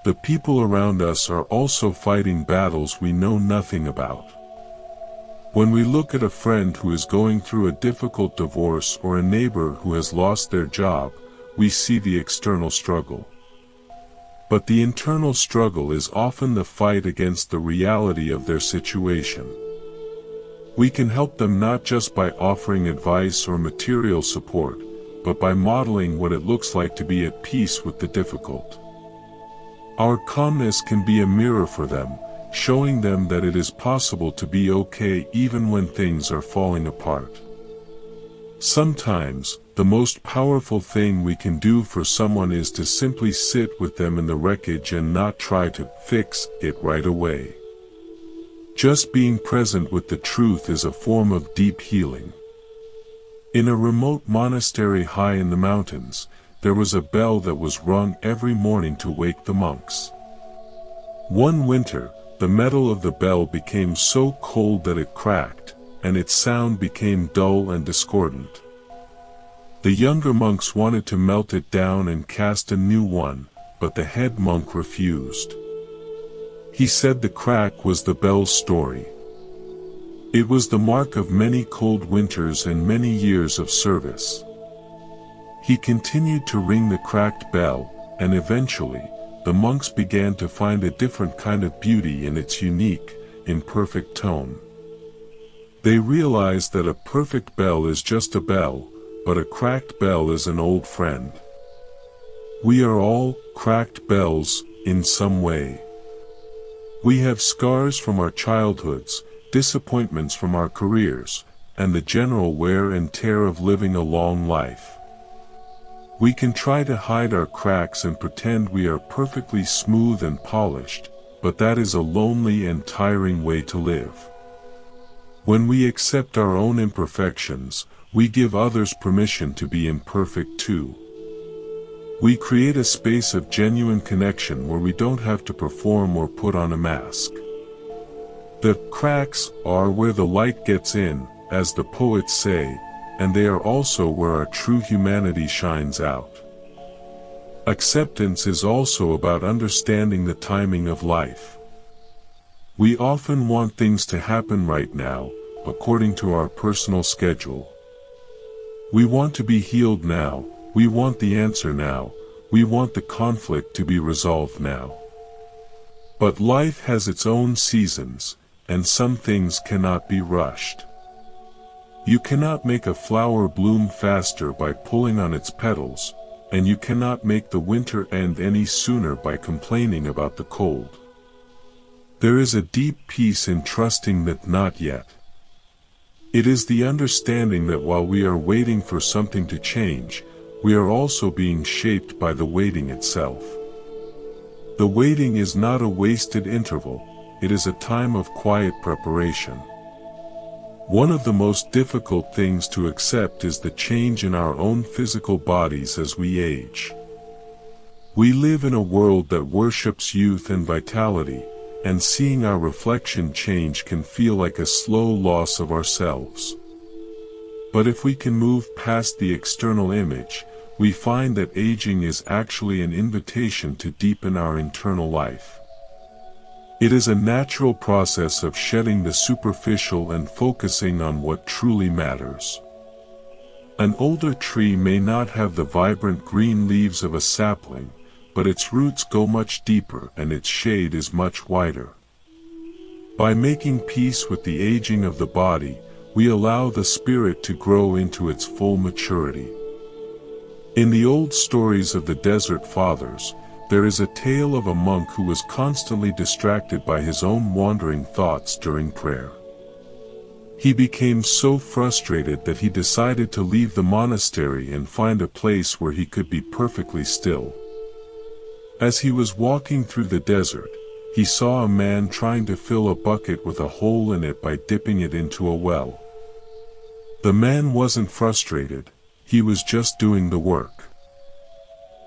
The people around us are also fighting battles we know nothing about. When we look at a friend who is going through a difficult divorce or a neighbor who has lost their job, we see the external struggle. But the internal struggle is often the fight against the reality of their situation. We can help them not just by offering advice or material support, but by modeling what it looks like to be at peace with the difficult. Our calmness can be a mirror for them, showing them that it is possible to be okay even when things are falling apart. Sometimes, the most powerful thing we can do for someone is to simply sit with them in the wreckage and not try to fix it right away. Just being present with the truth is a form of deep healing. In a remote monastery high in the mountains, there was a bell that was rung every morning to wake the monks. One winter, the metal of the bell became so cold that it cracked, and its sound became dull and discordant. The younger monks wanted to melt it down and cast a new one, but the head monk refused. He said the crack was the bell's story. It was the mark of many cold winters and many years of service. He continued to ring the cracked bell, and eventually, the monks began to find a different kind of beauty in its unique, imperfect tone. They realized that a perfect bell is just a bell, but a cracked bell is an old friend. We are all cracked bells, in some way. We have scars from our childhoods, disappointments from our careers, and the general wear and tear of living a long life. We can try to hide our cracks and pretend we are perfectly smooth and polished, but that is a lonely and tiring way to live. When we accept our own imperfections, we give others permission to be imperfect too. We create a space of genuine connection where we don't have to perform or put on a mask. The cracks are where the light gets in, as the poets say, and they are also where our true humanity shines out. Acceptance is also about understanding the timing of life. We often want things to happen right now, according to our personal schedule. We want to be healed now, we want the answer now, we want the conflict to be resolved now. But life has its own seasons, and some things cannot be rushed. You cannot make a flower bloom faster by pulling on its petals, and you cannot make the winter end any sooner by complaining about the cold. There is a deep peace in trusting that not yet. It is the understanding that while we are waiting for something to change, we are also being shaped by the waiting itself. The waiting is not a wasted interval, it is a time of quiet preparation. One of the most difficult things to accept is the change in our own physical bodies as we age. We live in a world that worships youth and vitality, and seeing our reflection change can feel like a slow loss of ourselves. But if we can move past the external image, we find that aging is actually an invitation to deepen our internal life. It is a natural process of shedding the superficial and focusing on what truly matters. An older tree may not have the vibrant green leaves of a sapling, but its roots go much deeper and its shade is much wider. By making peace with the aging of the body, we allow the spirit to grow into its full maturity. In the old stories of the Desert Fathers, there is a tale of a monk who was constantly distracted by his own wandering thoughts during prayer. He became so frustrated that he decided to leave the monastery and find a place where he could be perfectly still. As he was walking through the desert, he saw a man trying to fill a bucket with a hole in it by dipping it into a well. The man wasn't frustrated, he was just doing the work.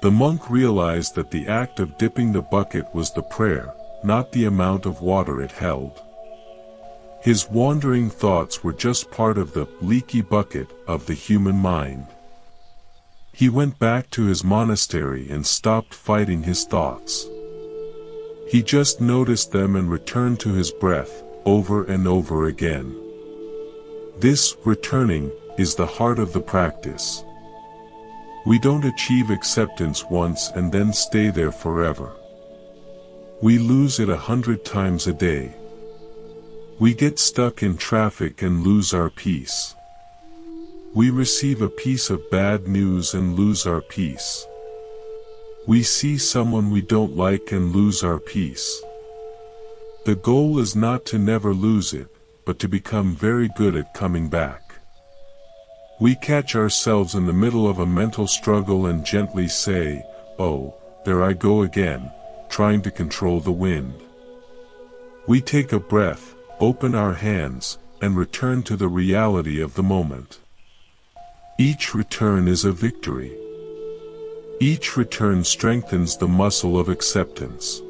The monk realized that the act of dipping the bucket was the prayer, not the amount of water it held. His wandering thoughts were just part of the leaky bucket of the human mind. He went back to his monastery and stopped fighting his thoughts. He just noticed them and returned to his breath, over and over again. This returning is the heart of the practice. We don't achieve acceptance once and then stay there forever. We lose it 100 times a day. We get stuck in traffic and lose our peace. We receive a piece of bad news and lose our peace. We see someone we don't like and lose our peace. The goal is not to never lose it, but to become very good at coming back. We catch ourselves in the middle of a mental struggle and gently say, "Oh, there I go again, trying to control the wind." We take a breath, open our hands, and return to the reality of the moment. Each return is a victory. Each return strengthens the muscle of acceptance.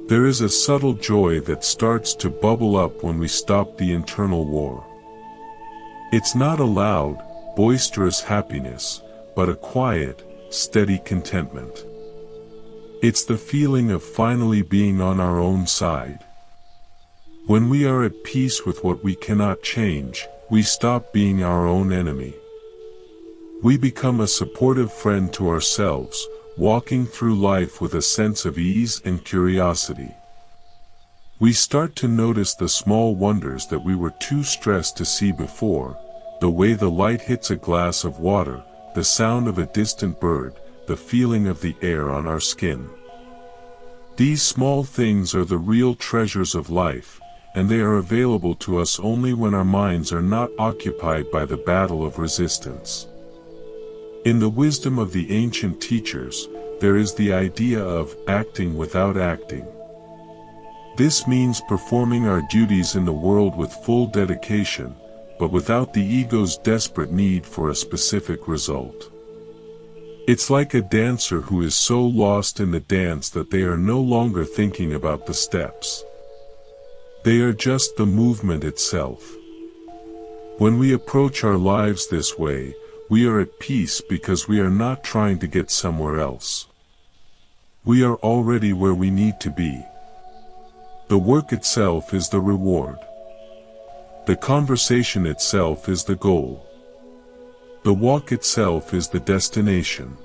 There is a subtle joy that starts to bubble up when we stop the internal war. It's not a loud, boisterous happiness, but a quiet, steady contentment. It's the feeling of finally being on our own side. When we are at peace with what we cannot change, we stop being our own enemy. We become a supportive friend to ourselves, walking through life with a sense of ease and curiosity. We start to notice the small wonders that we were too stressed to see before, the way the light hits a glass of water, the sound of a distant bird, the feeling of the air on our skin. These small things are the real treasures of life, and they are available to us only when our minds are not occupied by the battle of resistance. In the wisdom of the ancient teachers, there is the idea of acting without acting. This means performing our duties in the world with full dedication, but without the ego's desperate need for a specific result. It's like a dancer who is so lost in the dance that they are no longer thinking about the steps. They are just the movement itself. When we approach our lives this way, we are at peace because we are not trying to get somewhere else. We are already where we need to be. The work itself is the reward. The conversation itself is the goal. The walk itself is the destination.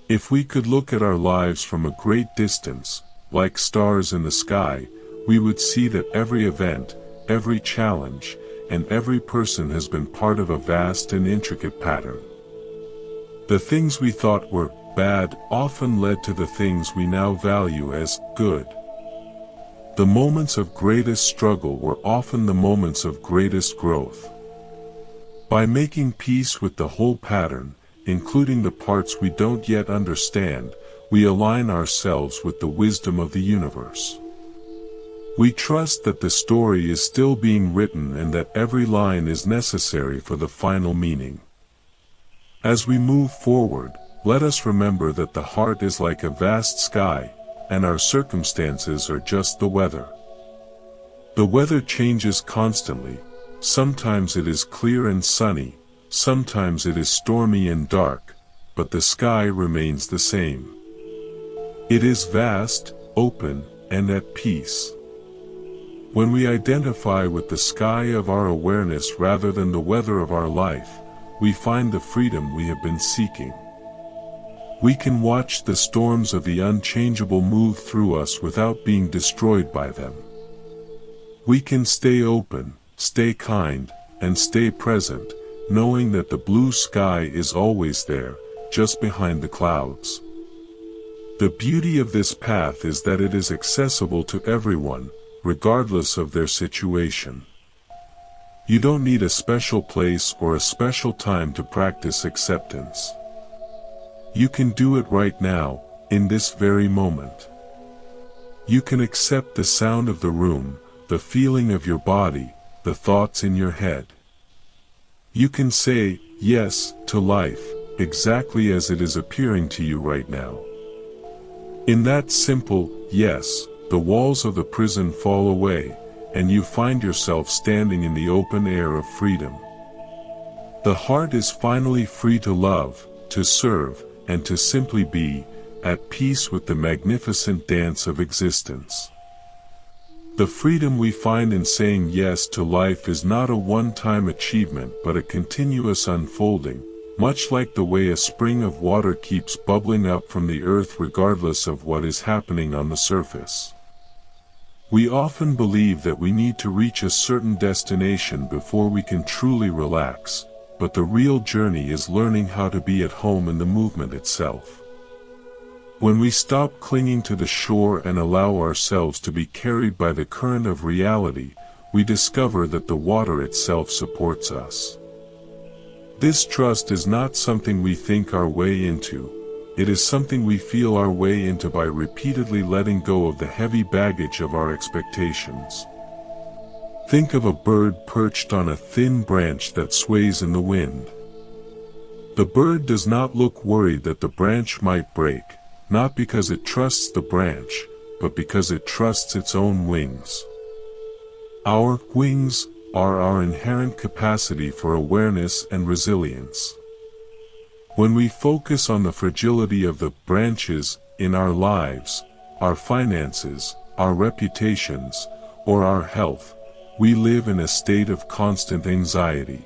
If we could look at our lives from a great distance, like stars in the sky, we would see that every event, every challenge, and every person has been part of a vast and intricate pattern. The things we thought were bad often led to the things we now value as good. The moments of greatest struggle were often the moments of greatest growth. By making peace with the whole pattern, including the parts we don't yet understand, we align ourselves with the wisdom of the universe. We trust that the story is still being written and that every line is necessary for the final meaning. As we move forward, let us remember that the heart is like a vast sky, and our circumstances are just the weather. The weather changes constantly. Sometimes it is clear and sunny, sometimes it is stormy and dark, but the sky remains the same. It is vast, open, and at peace. When we identify with the sky of our awareness rather than the weather of our life, we find the freedom we have been seeking. We can watch the storms of the unchangeable move through us without being destroyed by them. We can stay open, stay kind, and stay present, knowing that the blue sky is always there, just behind the clouds. The beauty of this path is that it is accessible to everyone, regardless of their situation. You don't need a special place or a special time to practice acceptance. You can do it right now, in this very moment. You can accept the sound of the room, the feeling of your body, the thoughts in your head. You can say yes to life, exactly as it is appearing to you right now. In that simple yes, the walls of the prison fall away, and you find yourself standing in the open air of freedom. The heart is finally free to love, to serve, and to simply be, at peace with the magnificent dance of existence. The freedom we find in saying yes to life is not a one-time achievement but a continuous unfolding, much like the way a spring of water keeps bubbling up from the earth regardless of what is happening on the surface. We often believe that we need to reach a certain destination before we can truly relax, but the real journey is learning how to be at home in the movement itself. When we stop clinging to the shore and allow ourselves to be carried by the current of reality, we discover that the water itself supports us. This trust is not something we think our way into. It is something we feel our way into by repeatedly letting go of the heavy baggage of our expectations. Think of a bird perched on a thin branch that sways in the wind. The bird does not look worried that the branch might break, not because it trusts the branch, but because it trusts its own wings. Our wings are our inherent capacity for awareness and resilience. When we focus on the fragility of the branches in our lives, our finances, our reputations, or our health, we live in a state of constant anxiety.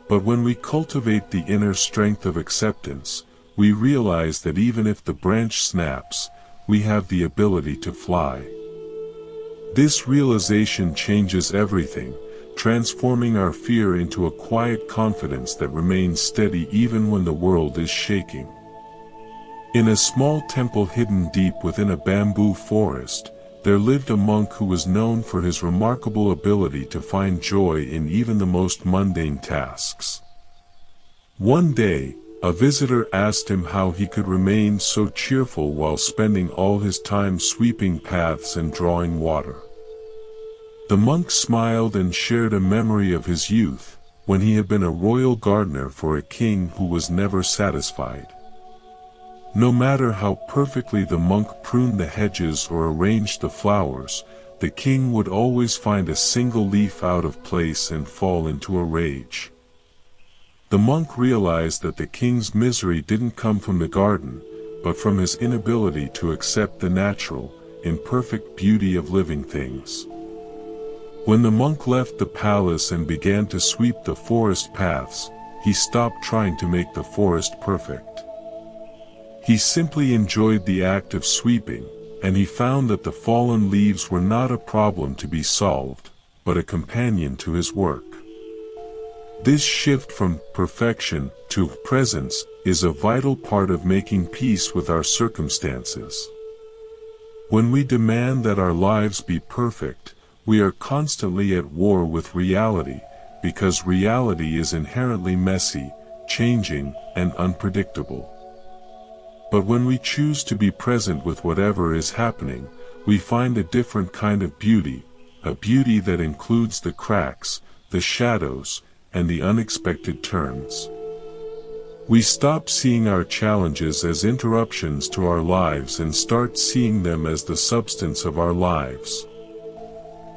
But when we cultivate the inner strength of acceptance, we realize that even if the branch snaps, we have the ability to fly. This realization changes everything, transforming our fear into a quiet confidence that remains steady even when the world is shaking. In a small temple hidden deep within a bamboo forest, there lived a monk who was known for his remarkable ability to find joy in even the most mundane tasks. One day, a visitor asked him how he could remain so cheerful while spending all his time sweeping paths and drawing water. The monk smiled and shared a memory of his youth, when he had been a royal gardener for a king who was never satisfied. No matter how perfectly the monk pruned the hedges or arranged the flowers, the king would always find a single leaf out of place and fall into a rage. The monk realized that the king's misery didn't come from the garden, but from his inability to accept the natural, imperfect beauty of living things. When the monk left the palace and began to sweep the forest paths, he stopped trying to make the forest perfect. He simply enjoyed the act of sweeping, and he found that the fallen leaves were not a problem to be solved, but a companion to his work. This shift from perfection to presence is a vital part of making peace with our circumstances. When we demand that our lives be perfect, we are constantly at war with reality, because reality is inherently messy, changing, and unpredictable. But when we choose to be present with whatever is happening, we find a different kind of beauty, a beauty that includes the cracks, the shadows, and the unexpected turns. We stop seeing our challenges as interruptions to our lives and start seeing them as the substance of our lives.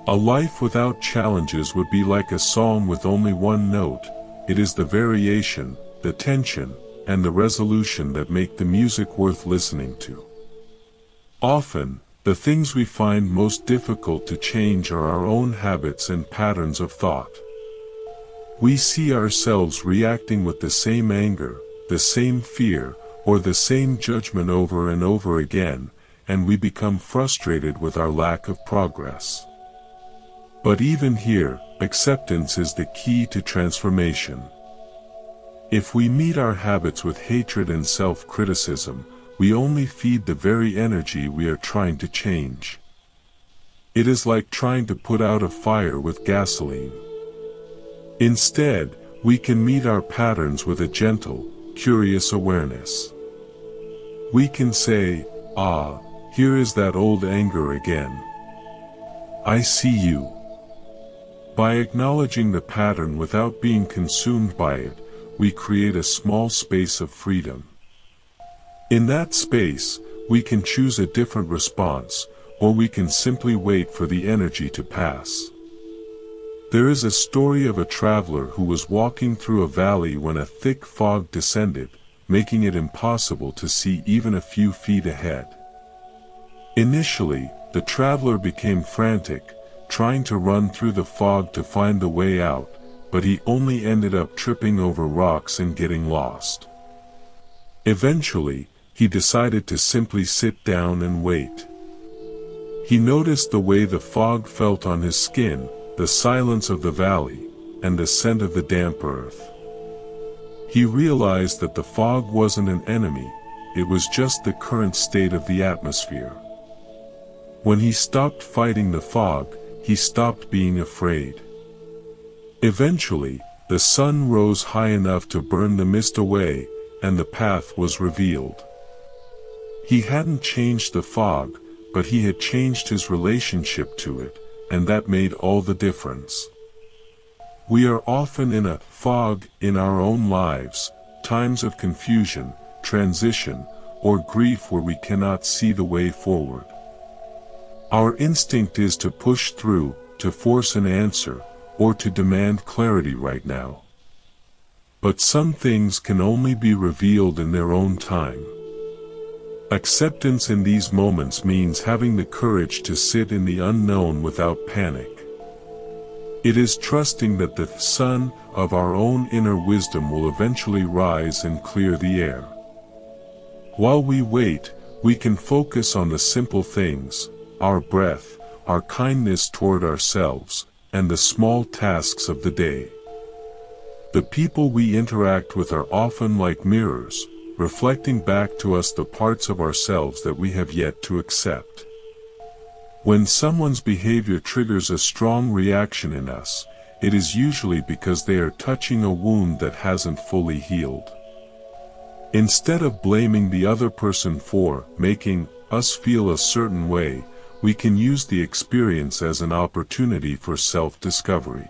A life without challenges would be like a song with only one note. It is the variation, the tension, and the resolution that make the music worth listening to. Often, the things we find most difficult to change are our own habits and patterns of thought. We see ourselves reacting with the same anger, the same fear, or the same judgment over and over again, and we become frustrated with our lack of progress. But even here, acceptance is the key to transformation. If we meet our habits with hatred and self-criticism, we only feed the very energy we are trying to change. It is like trying to put out a fire with gasoline. Instead, we can meet our patterns with a gentle, curious awareness. We can say, "Ah, here is that old anger again. I see you." By acknowledging the pattern without being consumed by it, we create a small space of freedom. In that space, we can choose a different response, or we can simply wait for the energy to pass. There is a story of a traveler who was walking through a valley when a thick fog descended, making it impossible to see even a few feet ahead. Initially, the traveler became frantic, trying to run through the fog to find the way out, but he only ended up tripping over rocks and getting lost. Eventually, he decided to simply sit down and wait. He noticed the way the fog felt on his skin, the silence of the valley, and the scent of the damp earth. He realized that the fog wasn't an enemy, it was just the current state of the atmosphere. When he stopped fighting the fog, he stopped being afraid. Eventually, the sun rose high enough to burn the mist away, and the path was revealed. He hadn't changed the fog, but he had changed his relationship to it, and that made all the difference. We are often in a fog in our own lives, times of confusion, transition, or grief where we cannot see the way forward. Our instinct is to push through, to force an answer, or to demand clarity right now. But some things can only be revealed in their own time. Acceptance in these moments means having the courage to sit in the unknown without panic. It is trusting that the sun of our own inner wisdom will eventually rise and clear the air. While we wait, we can focus on the simple things, our breath, our kindness toward ourselves, and the small tasks of the day. The people we interact with are often like mirrors, reflecting back to us the parts of ourselves that we have yet to accept. When someone's behavior triggers a strong reaction in us, it is usually because they are touching a wound that hasn't fully healed. Instead of blaming the other person for making us feel a certain way, we can use the experience as an opportunity for self-discovery.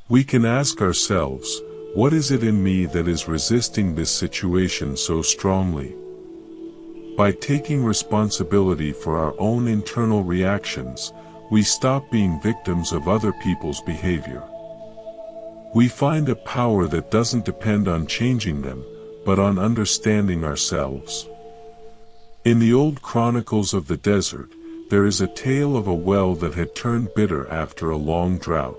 We can ask ourselves, what is it in me that is resisting this situation so strongly? By taking responsibility for our own internal reactions, we stop being victims of other people's behavior. We find a power that doesn't depend on changing them, but on understanding ourselves. In the old chronicles of the desert, there is a tale of a well that had turned bitter after a long drought.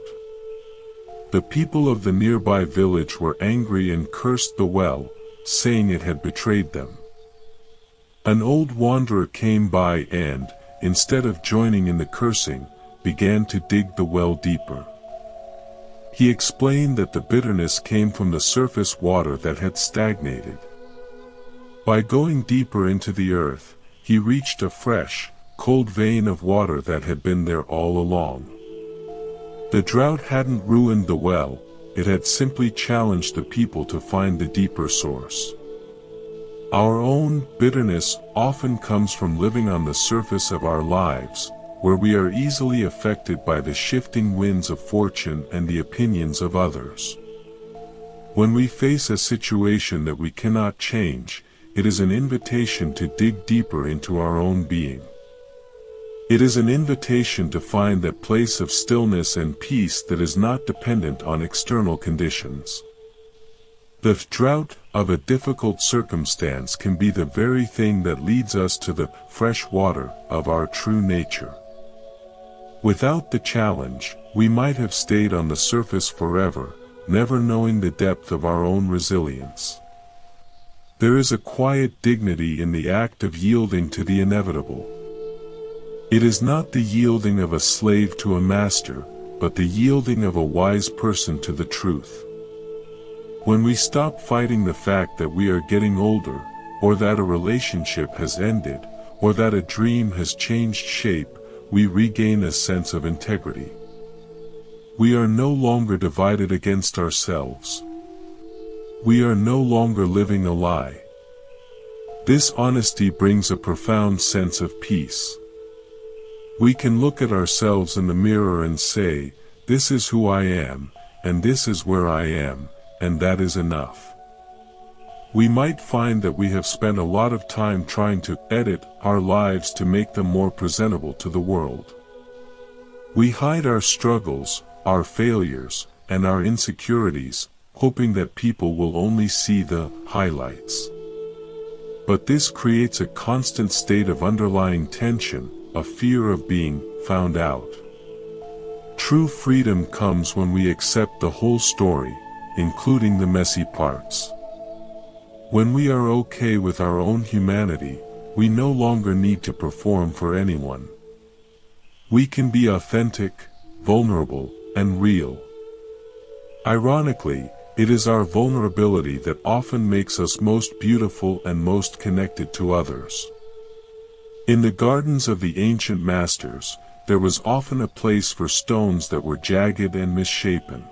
The people of the nearby village were angry and cursed the well, saying it had betrayed them. An old wanderer came by and, instead of joining in the cursing, began to dig the well deeper. He explained that the bitterness came from the surface water that had stagnated. By going deeper into the earth, he reached a fresh, cold vein of water that had been there all along. The drought hadn't ruined the well, it had simply challenged the people to find the deeper source. Our own bitterness often comes from living on the surface of our lives, where we are easily affected by the shifting winds of fortune and the opinions of others. When we face a situation that we cannot change, it is an invitation to dig deeper into our own being. It is an invitation to find that place of stillness and peace that is not dependent on external conditions. The drought of a difficult circumstance can be the very thing that leads us to the fresh water of our true nature. Without the challenge, we might have stayed on the surface forever, never knowing the depth of our own resilience. There is a quiet dignity in the act of yielding to the inevitable. It is not the yielding of a slave to a master, but the yielding of a wise person to the truth. When we stop fighting the fact that we are getting older, or that a relationship has ended, or that a dream has changed shape, we regain a sense of integrity. We are no longer divided against ourselves. We are no longer living a lie. This honesty brings a profound sense of peace. We can look at ourselves in the mirror and say, "This is who I am, and this is where I am, and that is enough." We might find that we have spent a lot of time trying to edit our lives to make them more presentable to the world. We hide our struggles, our failures, and our insecurities, hoping that people will only see the highlights. But this creates a constant state of underlying tension, a fear of being found out. True freedom comes when we accept the whole story, including the messy parts. When we are okay with our own humanity, we no longer need to perform for anyone. We can be authentic, vulnerable, and real. Ironically, it is our vulnerability that often makes us most beautiful and most connected to others. In the gardens of the ancient masters, there was often a place for stones that were jagged and misshapen.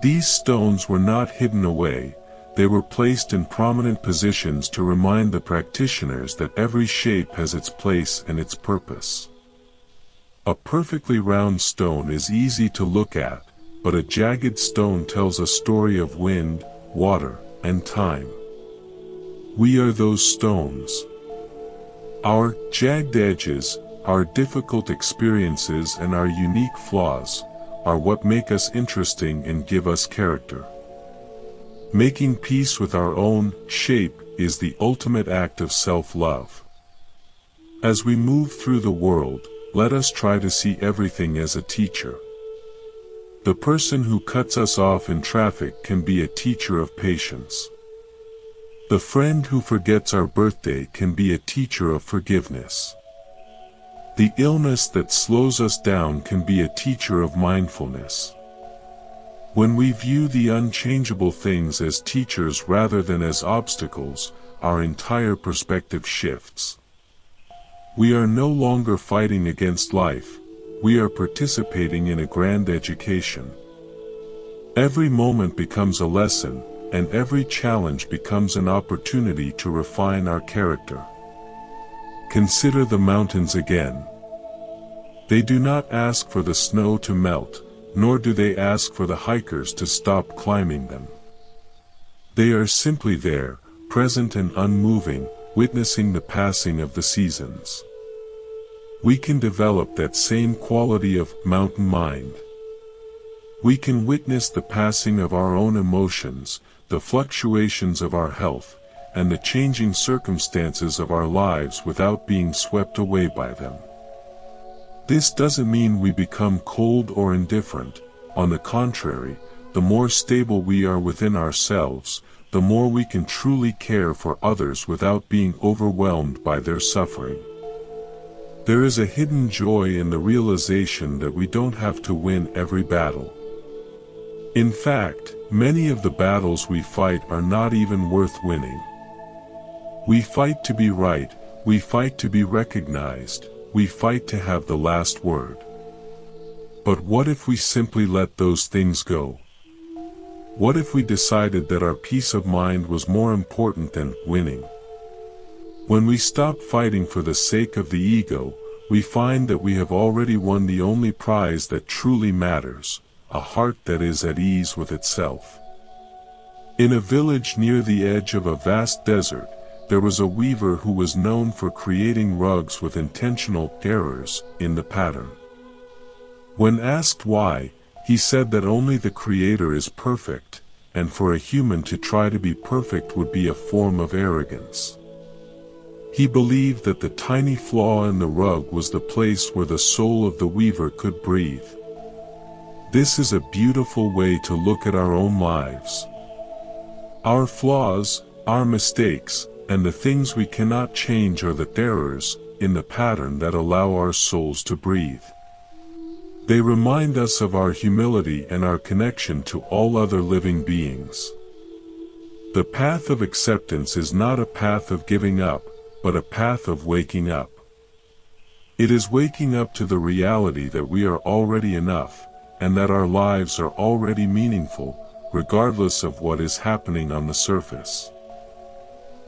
These stones were not hidden away, they were placed in prominent positions to remind the practitioners that every shape has its place and its purpose. A perfectly round stone is easy to look at, but a jagged stone tells a story of wind, water, and time. We are those stones. Our jagged edges, our difficult experiences, and our unique flaws are what make us interesting and give us character. Making peace with our own shape is the ultimate act of self-love. As we move through the world, let us try to see everything as a teacher. The person who cuts us off in traffic can be a teacher of patience. The friend who forgets our birthday can be a teacher of forgiveness. The illness that slows us down can be a teacher of mindfulness. When we view the unchangeable things as teachers rather than as obstacles, our entire perspective shifts. We are no longer fighting against life, we are participating in a grand education. Every moment becomes a lesson, and every challenge becomes an opportunity to refine our character. Consider the mountains again. They do not ask for the snow to melt, nor do they ask for the hikers to stop climbing them. They are simply there, present and unmoving, witnessing the passing of the seasons. We can develop that same quality of mountain mind. We can witness the passing of our own emotions, the fluctuations of our health, and the changing circumstances of our lives without being swept away by them. This doesn't mean we become cold or indifferent. On the contrary, the more stable we are within ourselves, the more we can truly care for others without being overwhelmed by their suffering. There is a hidden joy in the realization that we don't have to win every battle. In fact, many of the battles we fight are not even worth winning. We fight to be right, we fight to be recognized, we fight to have the last word. But what if we simply let those things go? What if we decided that our peace of mind was more important than winning? When we stop fighting for the sake of the ego, we find that we have already won the only prize that truly matters, a heart that is at ease with itself. In a village near the edge of a vast desert, there was a weaver who was known for creating rugs with intentional errors in the pattern. When asked why, he said that only the Creator is perfect, and for a human to try to be perfect would be a form of arrogance. He believed that the tiny flaw in the rug was the place where the soul of the weaver could breathe. This is a beautiful way to look at our own lives. Our flaws, our mistakes, and the things we cannot change are the errors in the pattern that allow our souls to breathe. They remind us of our humility and our connection to all other living beings. The path of acceptance is not a path of giving up, but a path of waking up. It is waking up to the reality that we are already enough, and that our lives are already meaningful, regardless of what is happening on the surface.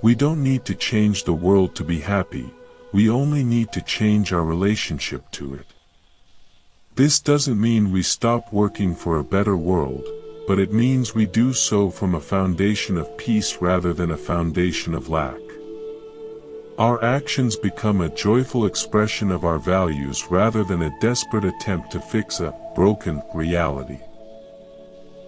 We don't need to change the world to be happy, we only need to change our relationship to it. This doesn't mean we stop working for a better world, but it means we do so from a foundation of peace rather than a foundation of lack. Our actions become a joyful expression of our values rather than a desperate attempt to fix a broken reality.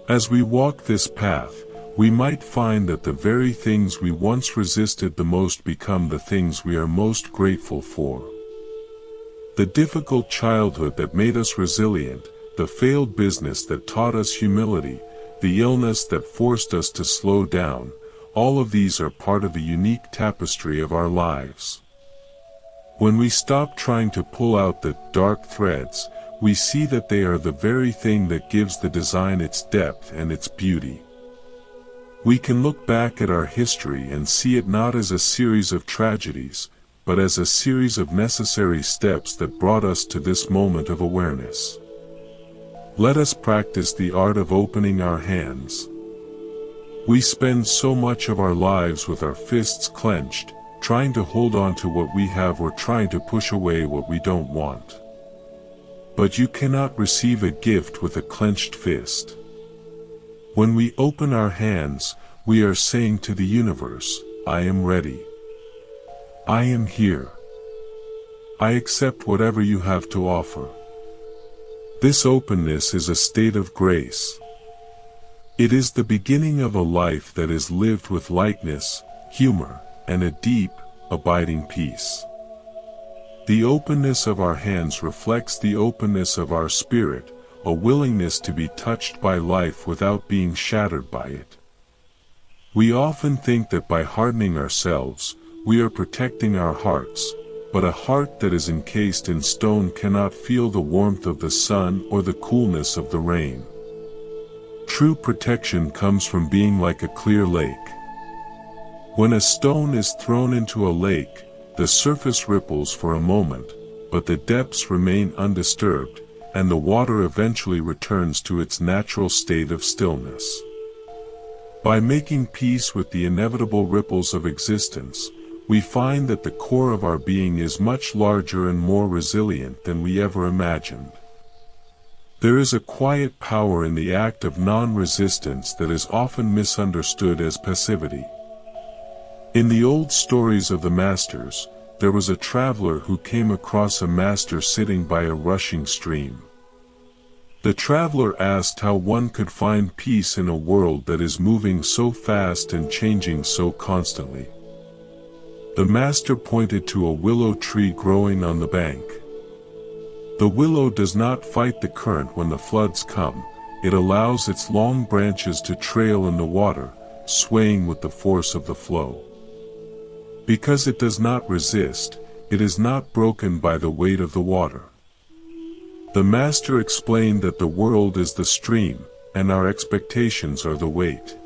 As we walk this path, we might find that the very things we once resisted the most become the things we are most grateful for. The difficult childhood that made us resilient, the failed business that taught us humility, the illness that forced us to slow down, all of these are part of the unique tapestry of our lives. When we stop trying to pull out the dark threads, we see that they are the very thing that gives the design its depth and its beauty. We can look back at our history and see it not as a series of tragedies, but as a series of necessary steps that brought us to this moment of awareness. Let us practice the art of opening our hands. We spend so much of our lives with our fists clenched, trying to hold on to what we have or trying to push away what we don't want. But you cannot receive a gift with a clenched fist. When we open our hands, we are saying to the universe, I am ready. I am here. I accept whatever you have to offer. This openness is a state of grace. It is the beginning of a life that is lived with lightness, humor, and a deep, abiding peace. The openness of our hands reflects the openness of our spirit, a willingness to be touched by life without being shattered by it. We often think that by hardening ourselves, we are protecting our hearts, but a heart that is encased in stone cannot feel the warmth of the sun or the coolness of the rain. True protection comes from being like a clear lake. When a stone is thrown into a lake, the surface ripples for a moment, but the depths remain undisturbed, and the water eventually returns to its natural state of stillness. By making peace with the inevitable ripples of existence, we find that the core of our being is much larger and more resilient than we ever imagined. There is a quiet power in the act of non-resistance that is often misunderstood as passivity. In the old stories of the masters, there was a traveler who came across a master sitting by a rushing stream. The traveler asked how one could find peace in a world that is moving so fast and changing so constantly. The master pointed to a willow tree growing on the bank. The willow does not fight the current when the floods come, it allows its long branches to trail in the water, swaying with the force of the flow. Because it does not resist, it is not broken by the weight of the water. The master explained that the world is the stream, and our expectations are the weight.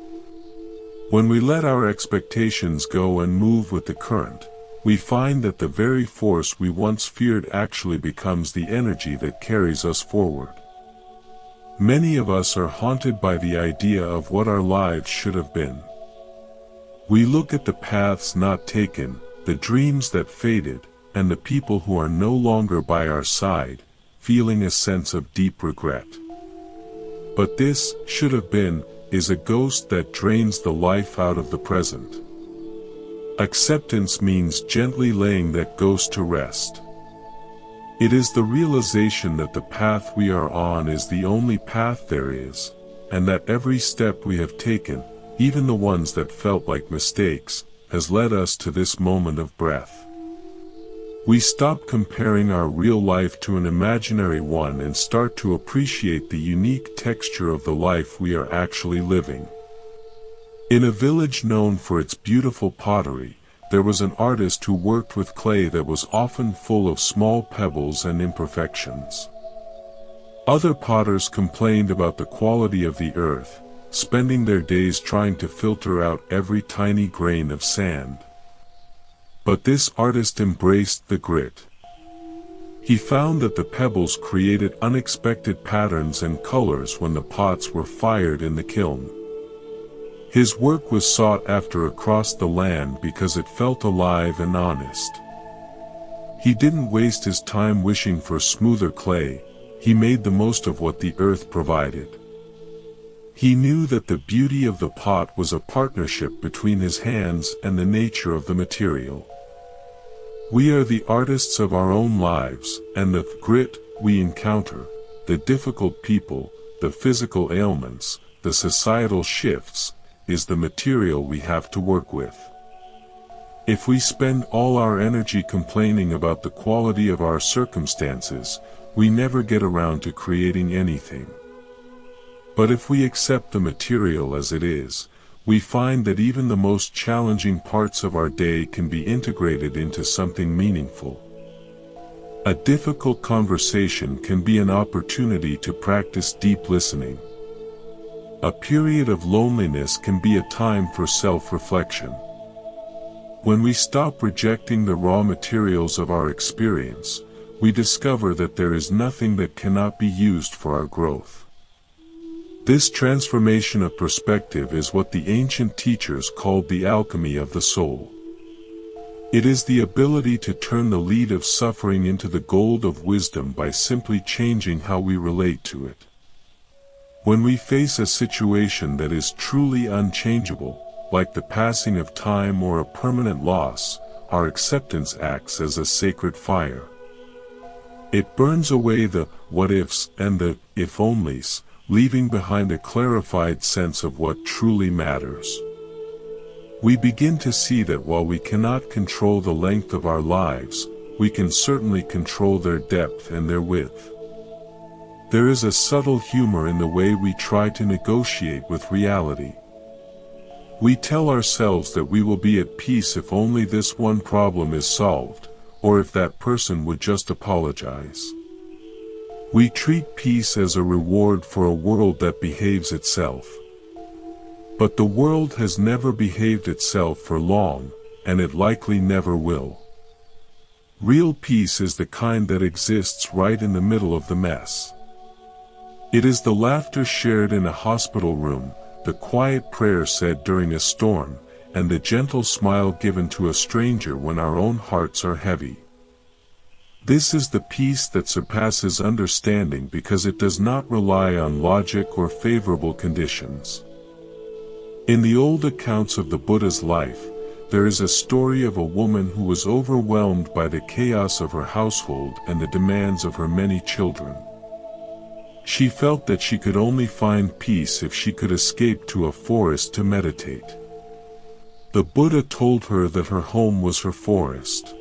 When we let our expectations go and move with the current, we find that the very force we once feared actually becomes the energy that carries us forward. Many of us are haunted by the idea of what our lives should have been. We look at the paths not taken, the dreams that faded, and the people who are no longer by our side, feeling a sense of deep regret. But this, should have been, is a ghost that drains the life out of the present. Acceptance means gently laying that ghost to rest. It is the realization that the path we are on is the only path there is, and that every step we have taken, even the ones that felt like mistakes, has led us to this moment of breath. We stop comparing our real life to an imaginary one and start to appreciate the unique texture of the life we are actually living. In a village known for its beautiful pottery, there was an artist who worked with clay that was often full of small pebbles and imperfections. Other potters complained about the quality of the earth, spending their days trying to filter out every tiny grain of sand. But this artist embraced the grit. He found that the pebbles created unexpected patterns and colors when the pots were fired in the kiln. His work was sought after across the land because it felt alive and honest. He didn't waste his time wishing for smoother clay, he made the most of what the earth provided. He knew that the beauty of the pot was a partnership between his hands and the nature of the material. We are the artists of our own lives, and the grit we encounter, the difficult people, the physical ailments, the societal shifts, is the material we have to work with. If we spend all our energy complaining about the quality of our circumstances, we never get around to creating anything. But if we accept the material as it is, we find that even the most challenging parts of our day can be integrated into something meaningful. A difficult conversation can be an opportunity to practice deep listening. A period of loneliness can be a time for self-reflection. When we stop rejecting the raw materials of our experience, we discover that there is nothing that cannot be used for our growth. This transformation of perspective is what the ancient teachers called the alchemy of the soul. It is the ability to turn the lead of suffering into the gold of wisdom by simply changing how we relate to it. When we face a situation that is truly unchangeable, like the passing of time or a permanent loss, our acceptance acts as a sacred fire. It burns away the what-ifs and the if-onlys, leaving behind a clarified sense of what truly matters. We begin to see that while we cannot control the length of our lives, we can certainly control their depth and their width. There is a subtle humor in the way we try to negotiate with reality. We tell ourselves that we will be at peace if only this one problem is solved, or if that person would just apologize. We treat peace as a reward for a world that behaves itself. But the world has never behaved itself for long, and it likely never will. Real peace is the kind that exists right in the middle of the mess. It is the laughter shared in a hospital room, the quiet prayer said during a storm, and the gentle smile given to a stranger when our own hearts are heavy. This is the peace that surpasses understanding because it does not rely on logic or favorable conditions. In the old accounts of the Buddha's life, there is a story of a woman who was overwhelmed by the chaos of her household and the demands of her many children. She felt that she could only find peace if she could escape to a forest to meditate. The Buddha told her that her home was her forest.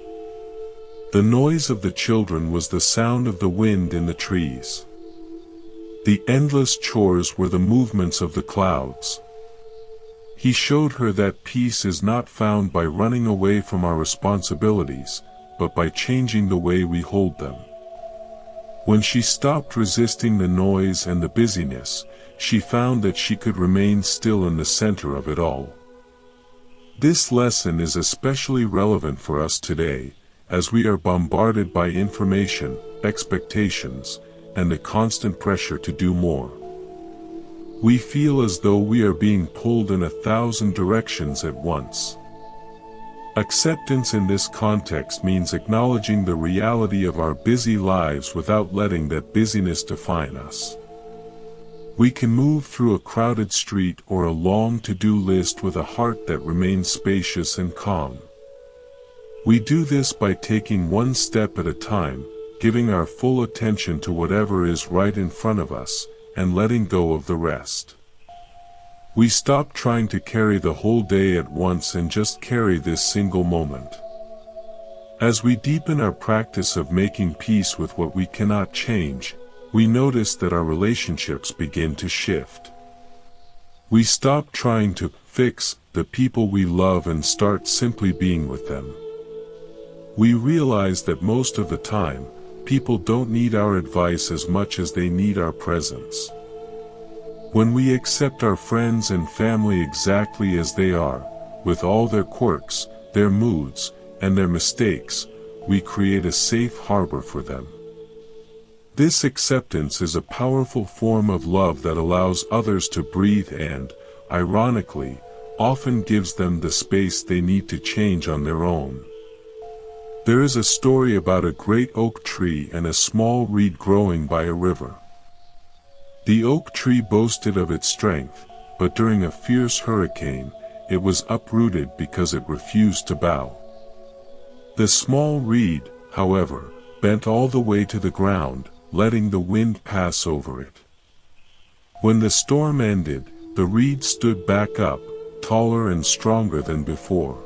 The noise of the children was the sound of the wind in the trees. The endless chores were the movements of the clouds. He showed her that peace is not found by running away from our responsibilities, but by changing the way we hold them. When she stopped resisting the noise and the busyness, she found that she could remain still in the center of it all. This lesson is especially relevant for us today, as we are bombarded by information, expectations, and the constant pressure to do more. We feel as though we are being pulled in 1,000 directions at once. Acceptance in this context means acknowledging the reality of our busy lives without letting that busyness define us. We can move through a crowded street or a long to-do list with a heart that remains spacious and calm. We do this by taking one step at a time, giving our full attention to whatever is right in front of us, and letting go of the rest. We stop trying to carry the whole day at once and just carry this single moment. As we deepen our practice of making peace with what we cannot change, we notice that our relationships begin to shift. We stop trying to fix the people we love and start simply being with them. We realize that most of the time, people don't need our advice as much as they need our presence. When we accept our friends and family exactly as they are, with all their quirks, their moods, and their mistakes, we create a safe harbor for them. This acceptance is a powerful form of love that allows others to breathe and, ironically, often gives them the space they need to change on their own. There is a story about a great oak tree and a small reed growing by a river. The oak tree boasted of its strength, but during a fierce hurricane, it was uprooted because it refused to bow. The small reed, however, bent all the way to the ground, letting the wind pass over it. When the storm ended, the reed stood back up, taller and stronger than before.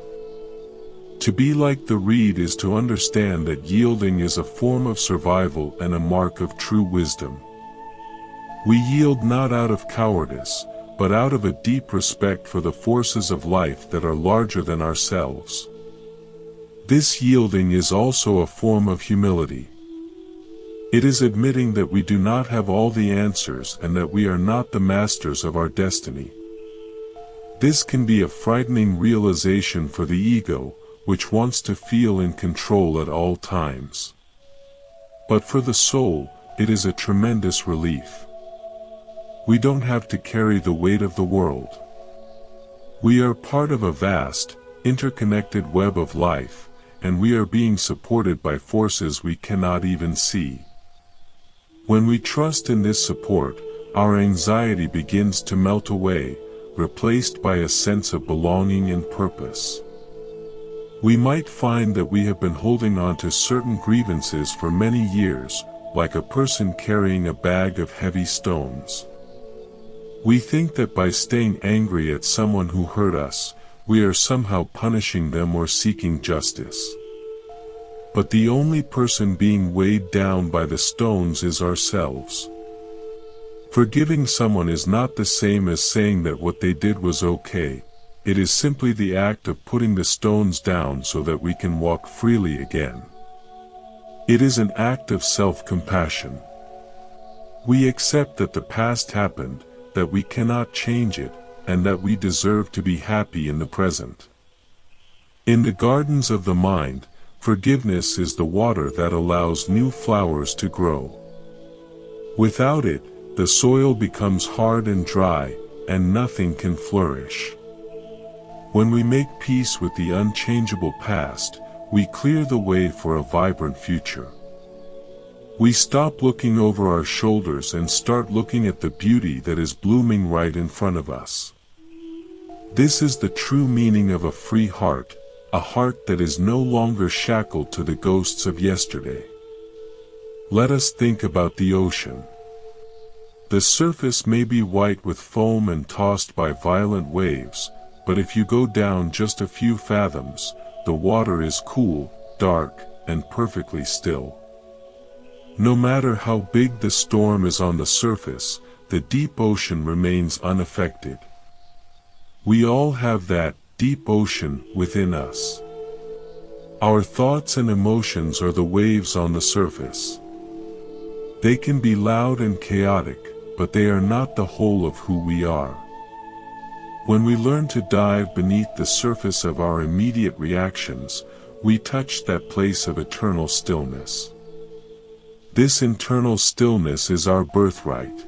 To be like the reed is to understand that yielding is a form of survival and a mark of true wisdom. We yield not out of cowardice, but out of a deep respect for the forces of life that are larger than ourselves. This yielding is also a form of humility. It is admitting that we do not have all the answers and that we are not the masters of our destiny. This can be a frightening realization for the ego, which wants to feel in control at all times. But for the soul, it is a tremendous relief. We don't have to carry the weight of the world. We are part of a vast, interconnected web of life, and we are being supported by forces we cannot even see. When we trust in this support, our anxiety begins to melt away, replaced by a sense of belonging and purpose. We might find that we have been holding on to certain grievances for many years, like a person carrying a bag of heavy stones. We think that by staying angry at someone who hurt us, we are somehow punishing them or seeking justice. But the only person being weighed down by the stones is ourselves. Forgiving someone is not the same as saying that what they did was okay. It is simply the act of putting the stones down so that we can walk freely again. It is an act of self-compassion. We accept that the past happened, that we cannot change it, and that we deserve to be happy in the present. In the gardens of the mind, forgiveness is the water that allows new flowers to grow. Without it, the soil becomes hard and dry, and nothing can flourish. When we make peace with the unchangeable past, we clear the way for a vibrant future. We stop looking over our shoulders and start looking at the beauty that is blooming right in front of us. This is the true meaning of a free heart, a heart that is no longer shackled to the ghosts of yesterday. Let us think about the ocean. The surface may be white with foam and tossed by violent waves, but if you go down just a few fathoms, the water is cool, dark, and perfectly still. No matter how big the storm is on the surface, the deep ocean remains unaffected. We all have that deep ocean within us. Our thoughts and emotions are the waves on the surface. They can be loud and chaotic, but they are not the whole of who we are. When we learn to dive beneath the surface of our immediate reactions, we touch that place of eternal stillness. This internal stillness is our birthright.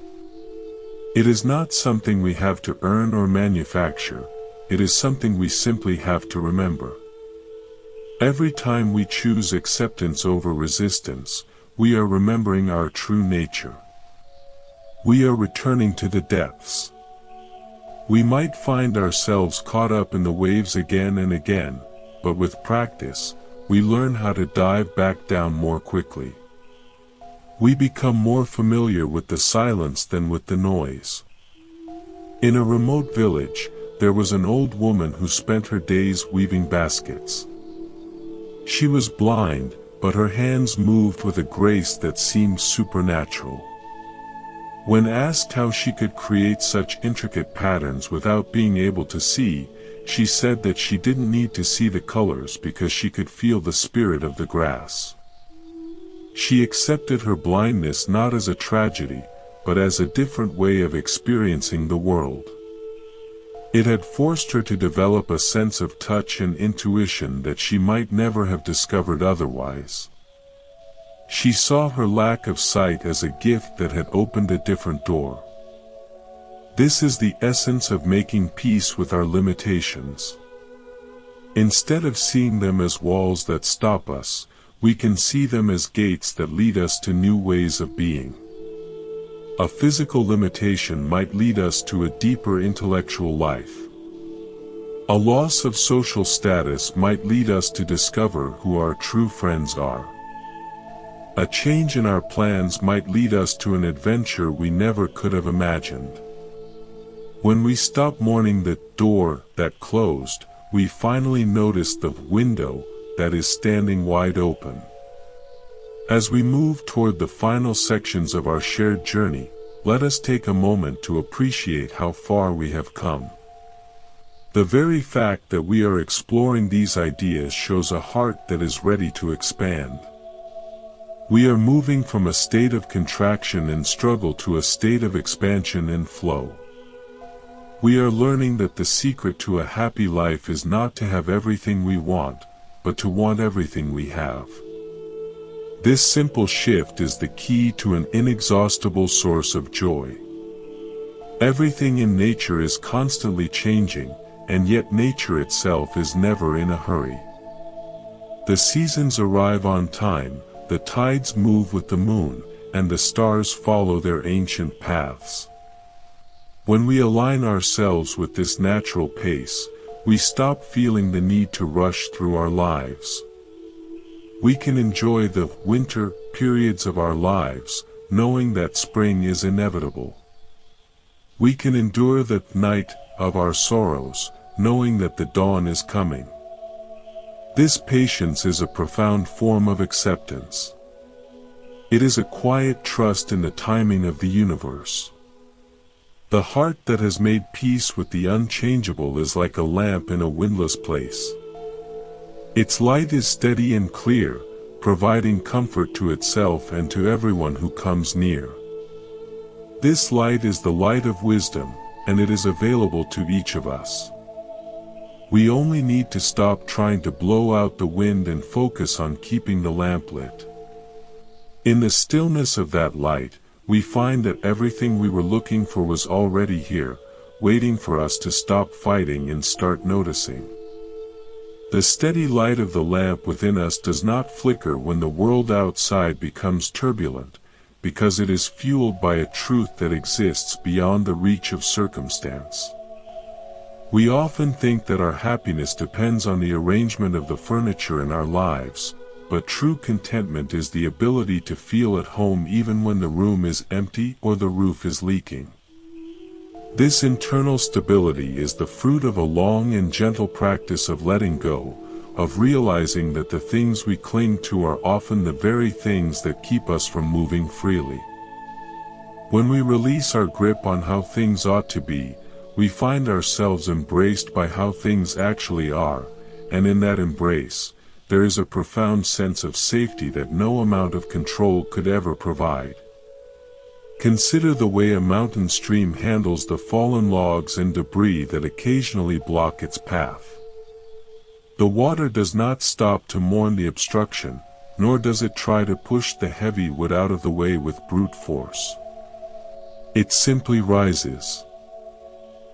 It is not something we have to earn or manufacture, it is something we simply have to remember. Every time we choose acceptance over resistance, we are remembering our true nature. We are returning to the depths. We might find ourselves caught up in the waves again and again, but with practice, we learn how to dive back down more quickly. We become more familiar with the silence than with the noise. In a remote village, there was an old woman who spent her days weaving baskets. She was blind, but her hands moved with a grace that seemed supernatural. When asked how she could create such intricate patterns without being able to see, she said that she didn't need to see the colors because she could feel the spirit of the grass. She accepted her blindness not as a tragedy, but as a different way of experiencing the world. It had forced her to develop a sense of touch and intuition that she might never have discovered otherwise. She saw her lack of sight as a gift that had opened a different door. This is the essence of making peace with our limitations. Instead of seeing them as walls that stop us, we can see them as gates that lead us to new ways of being. A physical limitation might lead us to a deeper intellectual life. A loss of social status might lead us to discover who our true friends are. A change in our plans might lead us to an adventure we never could have imagined. When we stop mourning the door that closed, we finally notice the window that is standing wide open. As we move toward the final sections of our shared journey, let us take a moment to appreciate how far we have come. The very fact that we are exploring these ideas shows a heart that is ready to expand. We are moving from a state of contraction and struggle to a state of expansion and flow. We are learning that the secret to a happy life is not to have everything we want, but to want everything we have. This simple shift is the key to an inexhaustible source of joy. Everything in nature is constantly changing, and yet nature itself is never in a hurry. The seasons arrive on time, the tides move with the moon, and the stars follow their ancient paths. When we align ourselves with this natural pace, we stop feeling the need to rush through our lives. We can enjoy the winter periods of our lives, knowing that spring is inevitable. We can endure the night of our sorrows, knowing that the dawn is coming. This patience is a profound form of acceptance. It is a quiet trust in the timing of the universe. The heart that has made peace with the unchangeable is like a lamp in a windless place. Its light is steady and clear, providing comfort to itself and to everyone who comes near. This light is the light of wisdom, and it is available to each of us. We only need to stop trying to blow out the wind and focus on keeping the lamp lit. In the stillness of that light, we find that everything we were looking for was already here, waiting for us to stop fighting and start noticing. The steady light of the lamp within us does not flicker when the world outside becomes turbulent, because it is fueled by a truth that exists beyond the reach of circumstance. We often think that our happiness depends on the arrangement of the furniture in our lives, but true contentment is the ability to feel at home even when the room is empty or the roof is leaking. This internal stability is the fruit of a long and gentle practice of letting go, of realizing that the things we cling to are often the very things that keep us from moving freely. When we release our grip on how things ought to be, we find ourselves embraced by how things actually are, and in that embrace, there is a profound sense of safety that no amount of control could ever provide. Consider the way a mountain stream handles the fallen logs and debris that occasionally block its path. The water does not stop to mourn the obstruction, nor does it try to push the heavy wood out of the way with brute force. It simply rises.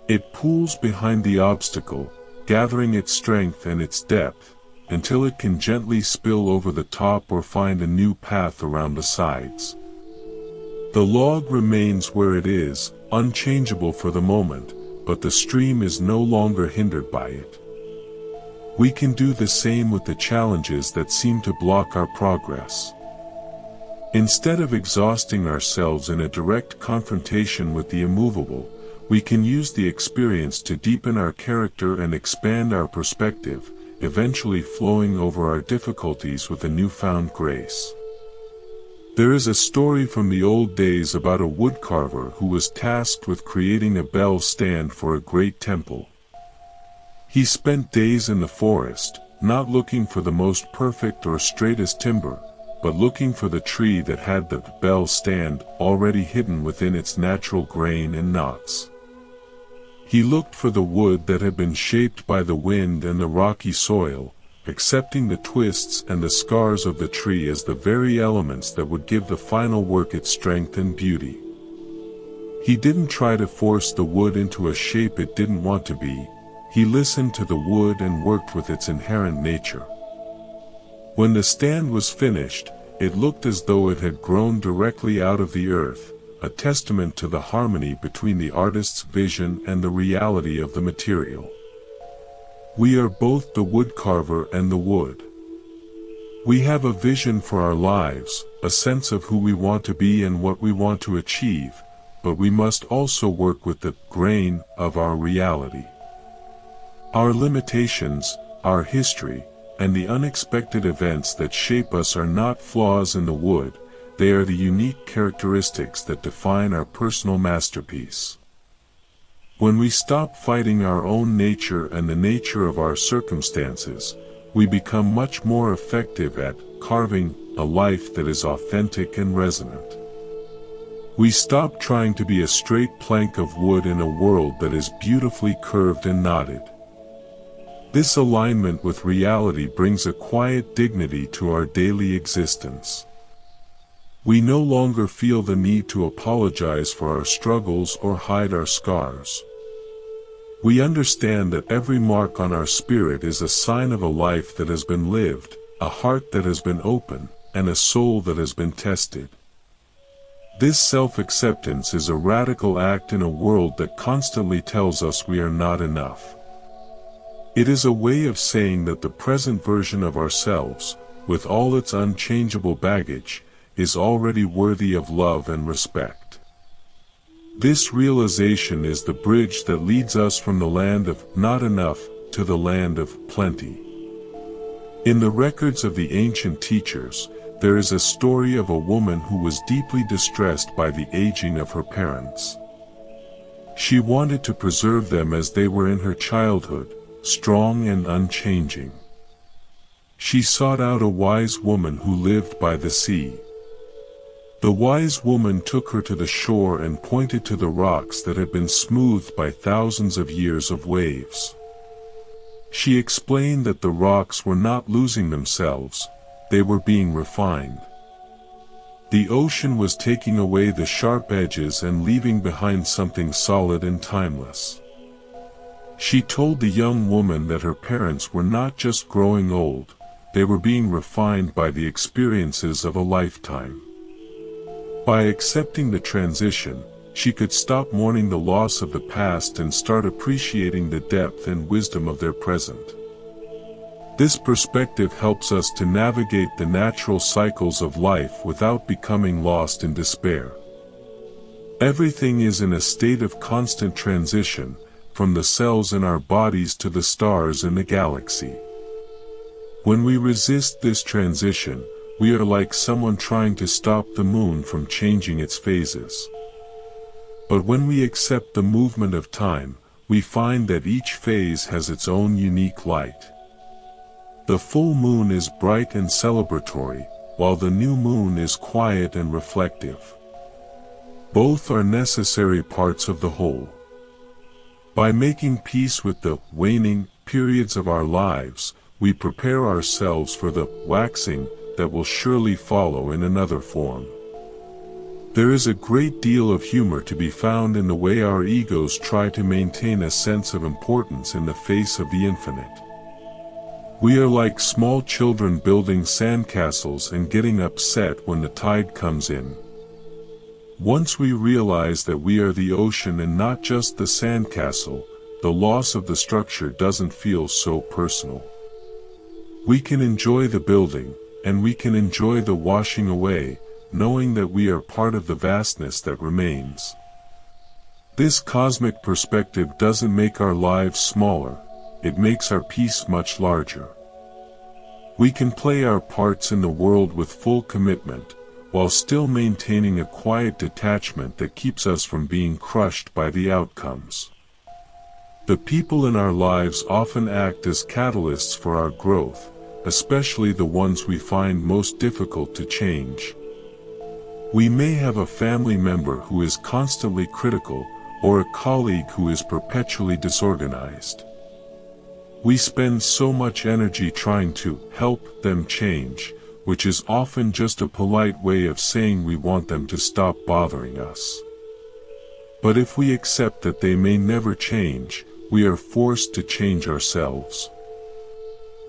It pools behind the obstacle, gathering its strength and its depth, until it can gently spill over the top or find a new path around the sides. The log remains where it is, unchangeable for the moment, but the stream is no longer hindered by it. We can do the same with the challenges that seem to block our progress. Instead of exhausting ourselves in a direct confrontation with the immovable, we can use the experience to deepen our character and expand our perspective, eventually flowing over our difficulties with a newfound grace. There is a story from the old days about a woodcarver who was tasked with creating a bell stand for a great temple. He spent days in the forest, not looking for the most perfect or straightest timber, but looking for the tree that had the bell stand already hidden within its natural grain and knots. He looked for the wood that had been shaped by the wind and the rocky soil, accepting the twists and the scars of the tree as the very elements that would give the final work its strength and beauty. He didn't try to force the wood into a shape it didn't want to be. He listened to the wood and worked with its inherent nature. When the stand was finished, it looked as though it had grown directly out of the earth, a testament to the harmony between the artist's vision and the reality of the material. We are both the woodcarver and the wood. We have a vision for our lives, a sense of who we want to be and what we want to achieve, but we must also work with the grain of our reality. Our limitations, our history, and the unexpected events that shape us are not flaws in the wood, they are the unique characteristics that define our personal masterpiece. When we stop fighting our own nature and the nature of our circumstances, we become much more effective at carving a life that is authentic and resonant. We stop trying to be a straight plank of wood in a world that is beautifully curved and knotted. This alignment with reality brings a quiet dignity to our daily existence. We no longer feel the need to apologize for our struggles or hide our scars. We understand that every mark on our spirit is a sign of a life that has been lived, a heart that has been opened, and a soul that has been tested. This self-acceptance is a radical act in a world that constantly tells us we are not enough. It is a way of saying that the present version of ourselves, with all its unchangeable baggage, is already worthy of love and respect. This realization is the bridge that leads us from the land of not enough to the land of plenty. In the records of the ancient teachers, there is a story of a woman who was deeply distressed by the aging of her parents. She wanted to preserve them as they were in her childhood, strong and unchanging. She sought out a wise woman who lived by the sea. The wise woman took her to the shore and pointed to the rocks that had been smoothed by thousands of years of waves. She explained that the rocks were not losing themselves, they were being refined. The ocean was taking away the sharp edges and leaving behind something solid and timeless. She told the young woman that her parents were not just growing old, they were being refined by the experiences of a lifetime. By accepting the transition, she could stop mourning the loss of the past and start appreciating the depth and wisdom of their present. This perspective helps us to navigate the natural cycles of life without becoming lost in despair. Everything is in a state of constant transition, from the cells in our bodies to the stars in the galaxy. When we resist this transition, we are like someone trying to stop the moon from changing its phases. But when we accept the movement of time, we find that each phase has its own unique light. The full moon is bright and celebratory, while the new moon is quiet and reflective. Both are necessary parts of the whole. By making peace with the waning periods of our lives, we prepare ourselves for the waxing that will surely follow in another form. There is a great deal of humor to be found in the way our egos try to maintain a sense of importance in the face of the infinite. We are like small children building sandcastles and getting upset when the tide comes in. Once we realize that we are the ocean and not just the sandcastle, the loss of the structure doesn't feel so personal. We can enjoy the building, and we can enjoy the washing away, knowing that we are part of the vastness that remains. This cosmic perspective doesn't make our lives smaller, it makes our peace much larger. We can play our parts in the world with full commitment, while still maintaining a quiet detachment that keeps us from being crushed by the outcomes. The people in our lives often act as catalysts for our growth, especially the ones we find most difficult to change. We may have a family member who is constantly critical, or a colleague who is perpetually disorganized. We spend so much energy trying to help them change, which is often just a polite way of saying we want them to stop bothering us. But if we accept that they may never change, we are forced to change ourselves.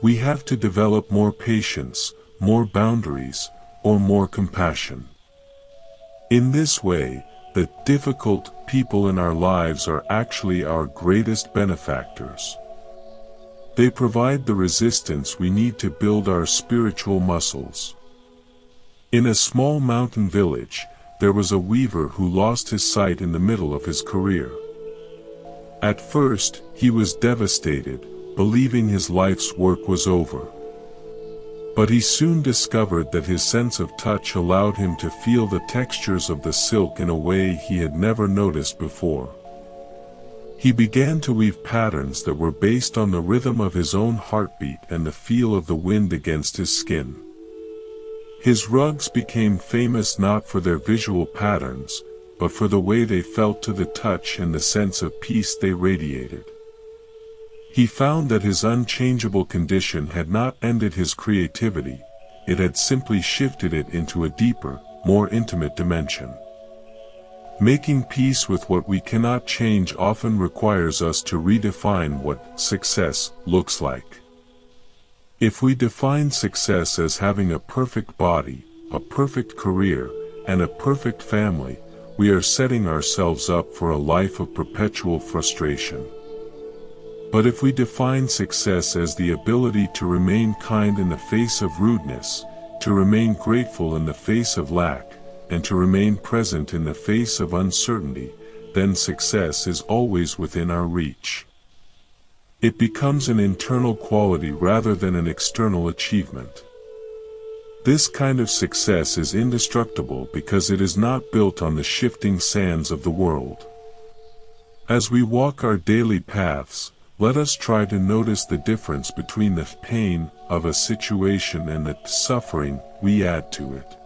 We have to develop more patience, more boundaries, or more compassion. In this way, the difficult people in our lives are actually our greatest benefactors. They provide the resistance we need to build our spiritual muscles. In a small mountain village, there was a weaver who lost his sight in the middle of his career. At first, he was devastated, believing his life's work was over. But he soon discovered that his sense of touch allowed him to feel the textures of the silk in a way he had never noticed before. He began to weave patterns that were based on the rhythm of his own heartbeat and the feel of the wind against his skin. His rugs became famous not for their visual patterns, but for the way they felt to the touch and the sense of peace they radiated. He found that his unchangeable condition had not ended his creativity, it had simply shifted it into a deeper, more intimate dimension. Making peace with what we cannot change often requires us to redefine what success looks like. If we define success as having a perfect body, a perfect career, and a perfect family, we are setting ourselves up for a life of perpetual frustration. But if we define success as the ability to remain kind in the face of rudeness, to remain grateful in the face of lack, and to remain present in the face of uncertainty, then success is always within our reach. It becomes an internal quality rather than an external achievement. This kind of success is indestructible because it is not built on the shifting sands of the world. As we walk our daily paths, let us try to notice the difference between the pain of a situation and the suffering we add to it.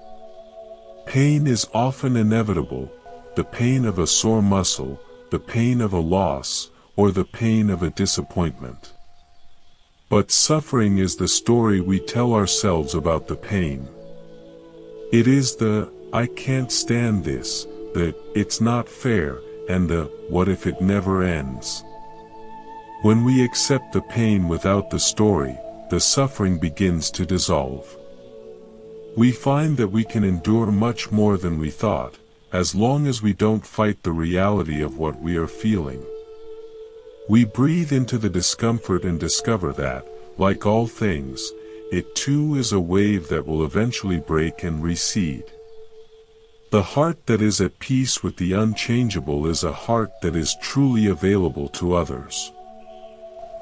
Pain is often inevitable, the pain of a sore muscle, the pain of a loss, or the pain of a disappointment. But suffering is the story we tell ourselves about the pain. It is the, "I can't stand this," the, "it's not fair," and the, "what if it never ends?" When we accept the pain without the story, the suffering begins to dissolve. We find that we can endure much more than we thought, as long as we don't fight the reality of what we are feeling. We breathe into the discomfort and discover that, like all things, it too is a wave that will eventually break and recede. The heart that is at peace with the unchangeable is a heart that is truly available to others.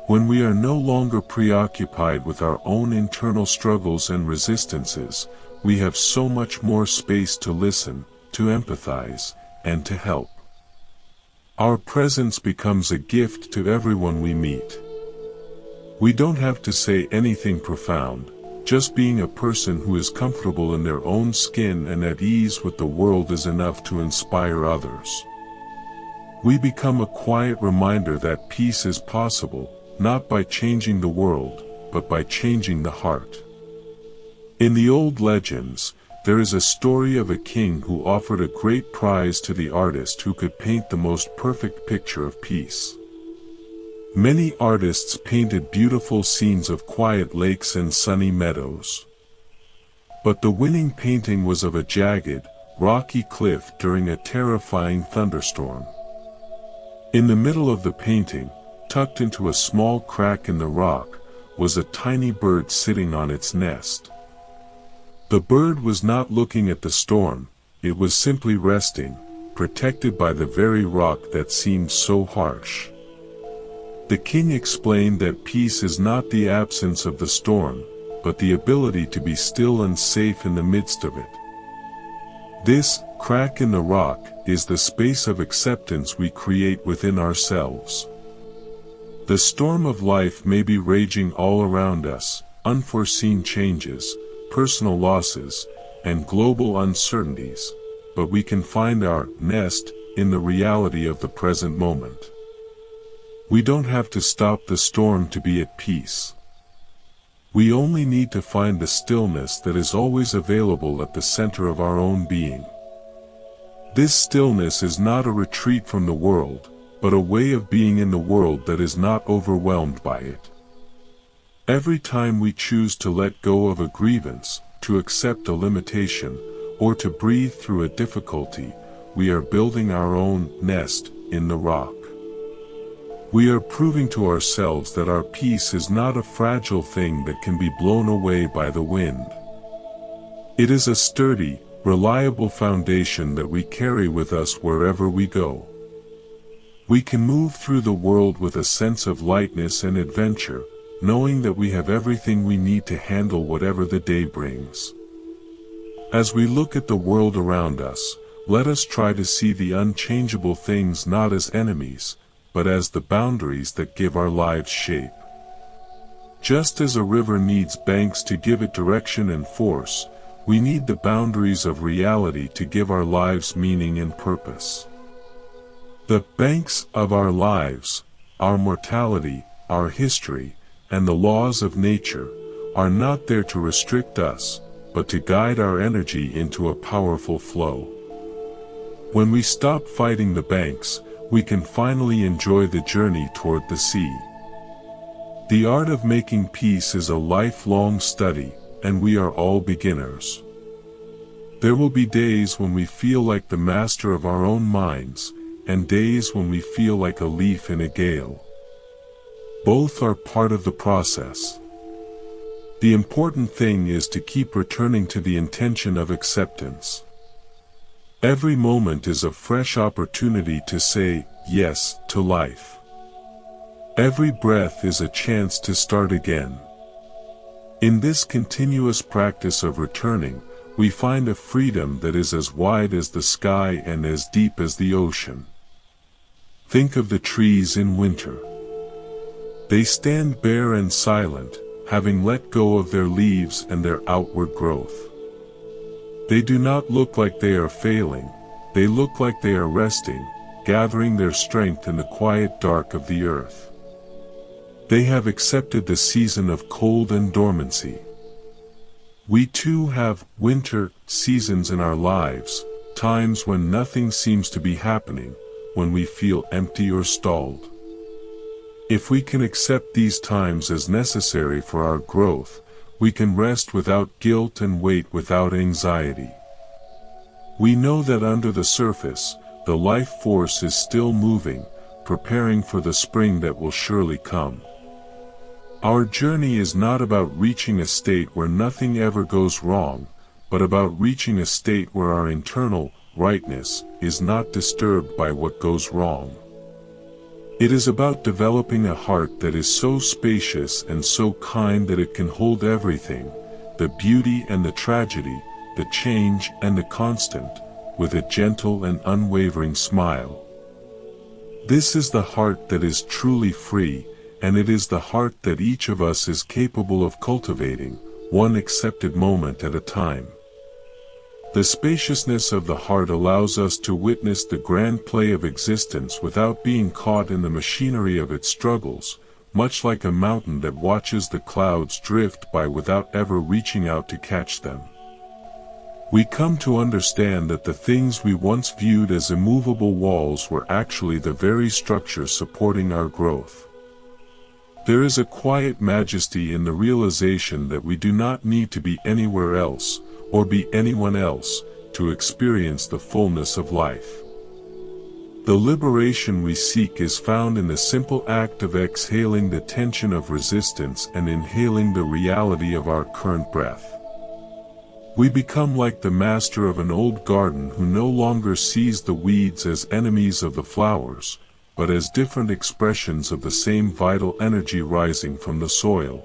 When we are no longer preoccupied with our own internal struggles and resistances, we have so much more space to listen, to empathize, and to help. Our presence becomes a gift to everyone we meet. We don't have to say anything profound, just being a person who is comfortable in their own skin and at ease with the world is enough to inspire others. We become a quiet reminder that peace is possible, not by changing the world, but by changing the heart. In the old legends, there is a story of a king who offered a great prize to the artist who could paint the most perfect picture of peace. Many artists painted beautiful scenes of quiet lakes and sunny meadows. But the winning painting was of a jagged, rocky cliff during a terrifying thunderstorm. In the middle of the painting, tucked into a small crack in the rock, was a tiny bird sitting on its nest. The bird was not looking at the storm, it was simply resting, protected by the very rock that seemed so harsh. The king explained that peace is not the absence of the storm, but the ability to be still and safe in the midst of it. This crack in the rock is the space of acceptance we create within ourselves. The storm of life may be raging all around us, unforeseen changes, personal losses, and global uncertainties, but we can find our nest in the reality of the present moment. We don't have to stop the storm to be at peace. We only need to find the stillness that is always available at the center of our own being. This stillness is not a retreat from the world, but a way of being in the world that is not overwhelmed by it. Every time we choose to let go of a grievance, to accept a limitation, or to breathe through a difficulty, we are building our own nest in the rock. We are proving to ourselves that our peace is not a fragile thing that can be blown away by the wind. It is a sturdy, reliable foundation that we carry with us wherever we go. We can move through the world with a sense of lightness and adventure, knowing that we have everything we need to handle whatever the day brings. As we look at the world around us, let us try to see the unchangeable things not as enemies, but as the boundaries that give our lives shape. Just as a river needs banks to give it direction and force, we need the boundaries of reality to give our lives meaning and purpose. The banks of our lives, our mortality, our history, and the laws of nature, are not there to restrict us, but to guide our energy into a powerful flow. When we stop fighting the banks, we can finally enjoy the journey toward the sea. The art of making peace is a lifelong study, and we are all beginners. There will be days when we feel like the master of our own minds, and days when we feel like a leaf in a gale. Both are part of the process. The important thing is to keep returning to the intention of acceptance. Every moment is a fresh opportunity to say yes to life. Every breath is a chance to start again. In this continuous practice of returning, we find a freedom that is as wide as the sky and as deep as the ocean. Think of the trees in winter. They stand bare and silent, having let go of their leaves and their outward growth. They do not look like they are failing, they look like they are resting, gathering their strength in the quiet dark of the earth. They have accepted the season of cold and dormancy. We too have winter seasons in our lives, times when nothing seems to be happening, when we feel empty or stalled. If we can accept these times as necessary for our growth, we can rest without guilt and wait without anxiety. We know that under the surface, the life force is still moving, preparing for the spring that will surely come. Our journey is not about reaching a state where nothing ever goes wrong, but about reaching a state where our internal rightness is not disturbed by what goes wrong. It is about developing a heart that is so spacious and so kind that it can hold everything, the beauty and the tragedy, the change and the constant, with a gentle and unwavering smile. This is the heart that is truly free, and it is the heart that each of us is capable of cultivating, one accepted moment at a time. The spaciousness of the heart allows us to witness the grand play of existence without being caught in the machinery of its struggles, much like a mountain that watches the clouds drift by without ever reaching out to catch them. We come to understand that the things we once viewed as immovable walls were actually the very structures supporting our growth. There is a quiet majesty in the realization that we do not need to be anywhere else, or be anyone else, to experience the fullness of life. The liberation we seek is found in the simple act of exhaling the tension of resistance and inhaling the reality of our current breath. We become like the master of an old garden who no longer sees the weeds as enemies of the flowers, but as different expressions of the same vital energy rising from the soil.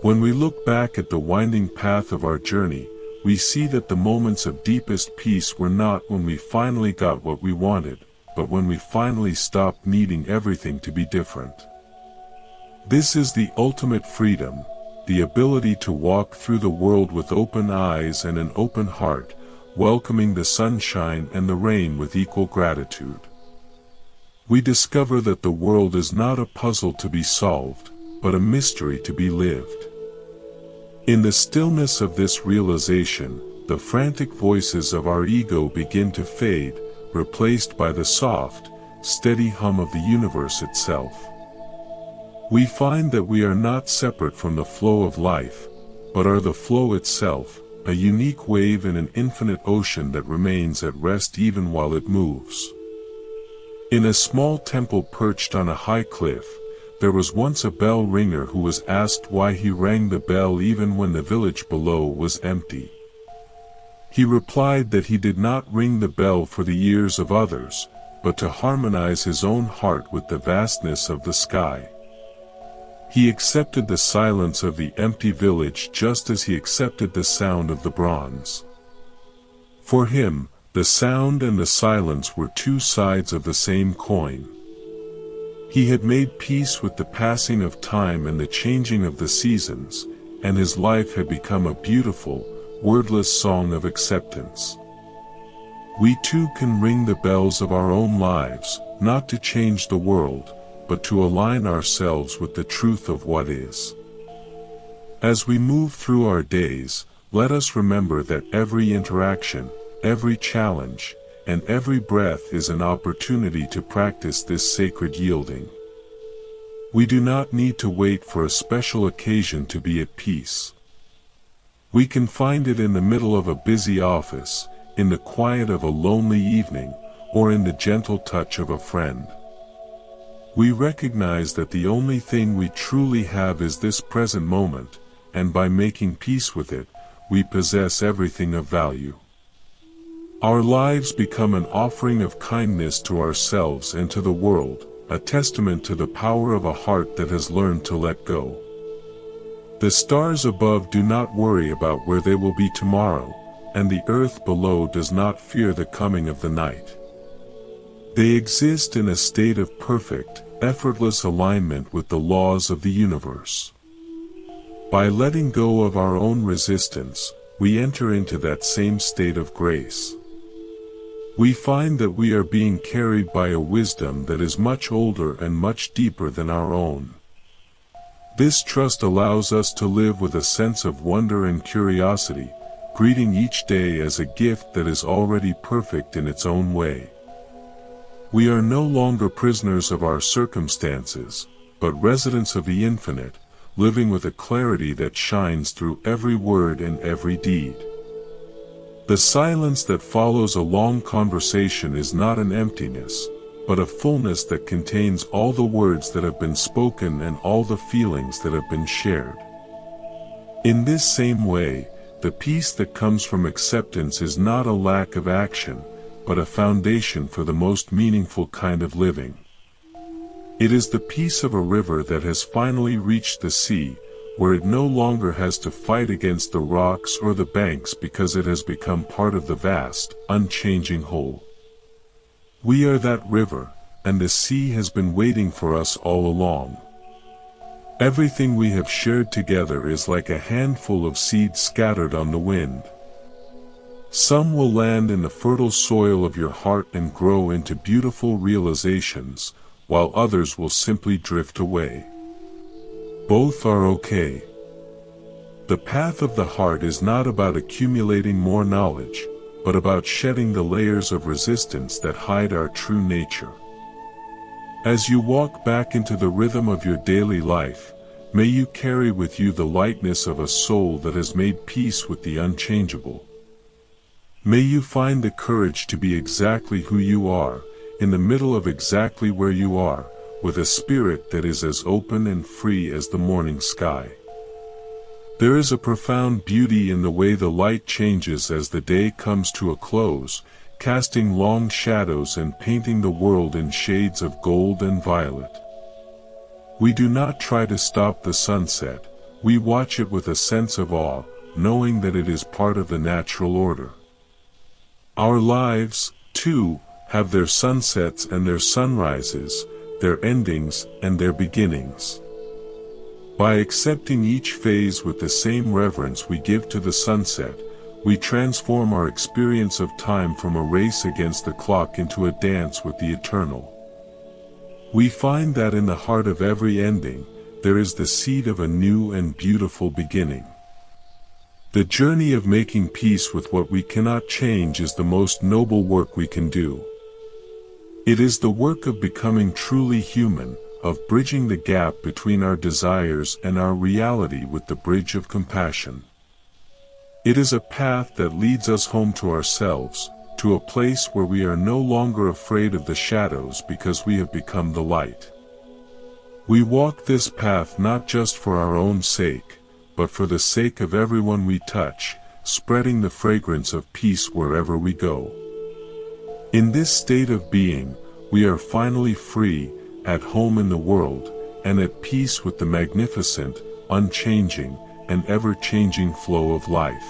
When we look back at the winding path of our journey, we see that the moments of deepest peace were not when we finally got what we wanted, but when we finally stopped needing everything to be different. This is the ultimate freedom, the ability to walk through the world with open eyes and an open heart, welcoming the sunshine and the rain with equal gratitude. We discover that the world is not a puzzle to be solved, but a mystery to be lived. In the stillness of this realization, the frantic voices of our ego begin to fade, replaced by the soft, steady hum of the universe itself. We find that we are not separate from the flow of life, but are the flow itself, a unique wave in an infinite ocean that remains at rest even while it moves. In a small temple perched on a high cliff, there was once a bell ringer who was asked why he rang the bell even when the village below was empty. He replied that he did not ring the bell for the ears of others, but to harmonize his own heart with the vastness of the sky. He accepted the silence of the empty village just as he accepted the sound of the bronze. For him, the sound and the silence were two sides of the same coin. He had made peace with the passing of time and the changing of the seasons, and his life had become a beautiful, wordless song of acceptance. We too can ring the bells of our own lives, not to change the world, but to align ourselves with the truth of what is. As we move through our days, let us remember that every interaction, every challenge, and every breath is an opportunity to practice this sacred yielding. We do not need to wait for a special occasion to be at peace. We can find it in the middle of a busy office, in the quiet of a lonely evening, or in the gentle touch of a friend. We recognize that the only thing we truly have is this present moment, and by making peace with it, we possess everything of value. Our lives become an offering of kindness to ourselves and to the world, a testament to the power of a heart that has learned to let go. The stars above do not worry about where they will be tomorrow, and the earth below does not fear the coming of the night. They exist in a state of perfect, effortless alignment with the laws of the universe. By letting go of our own resistance, we enter into that same state of grace. We find that we are being carried by a wisdom that is much older and much deeper than our own. This trust allows us to live with a sense of wonder and curiosity, greeting each day as a gift that is already perfect in its own way. We are no longer prisoners of our circumstances, but residents of the infinite, living with a clarity that shines through every word and every deed. The silence that follows a long conversation is not an emptiness, but a fullness that contains all the words that have been spoken and all the feelings that have been shared. In this same way, the peace that comes from acceptance is not a lack of action, but a foundation for the most meaningful kind of living. It is the peace of a river that has finally reached the sea, where it no longer has to fight against the rocks or the banks because it has become part of the vast, unchanging whole. We are that river, and the sea has been waiting for us all along. Everything we have shared together is like a handful of seeds scattered on the wind. Some will land in the fertile soil of your heart and grow into beautiful realizations, while others will simply drift away. Both are okay. The path of the heart is not about accumulating more knowledge, but about shedding the layers of resistance that hide our true nature. As you walk back into the rhythm of your daily life, may you carry with you the lightness of a soul that has made peace with the unchangeable. May you find the courage to be exactly who you are, in the middle of exactly where you are, with a spirit that is as open and free as the morning sky. There is a profound beauty in the way the light changes as the day comes to a close, casting long shadows and painting the world in shades of gold and violet. We do not try to stop the sunset, we watch it with a sense of awe, knowing that it is part of the natural order. Our lives, too, have their sunsets and their sunrises, their endings and their beginnings. By accepting each phase with the same reverence we give to the sunset, we transform our experience of time from a race against the clock into a dance with the eternal. We find that in the heart of every ending, there is the seed of a new and beautiful beginning. The journey of making peace with what we cannot change is the most noble work we can do. It is the work of becoming truly human, of bridging the gap between our desires and our reality with the bridge of compassion. It is a path that leads us home to ourselves, to a place where we are no longer afraid of the shadows because we have become the light. We walk this path not just for our own sake, but for the sake of everyone we touch, spreading the fragrance of peace wherever we go. In this state of being, we are finally free, at home in the world, and at peace with the magnificent, unchanging, and ever-changing flow of life.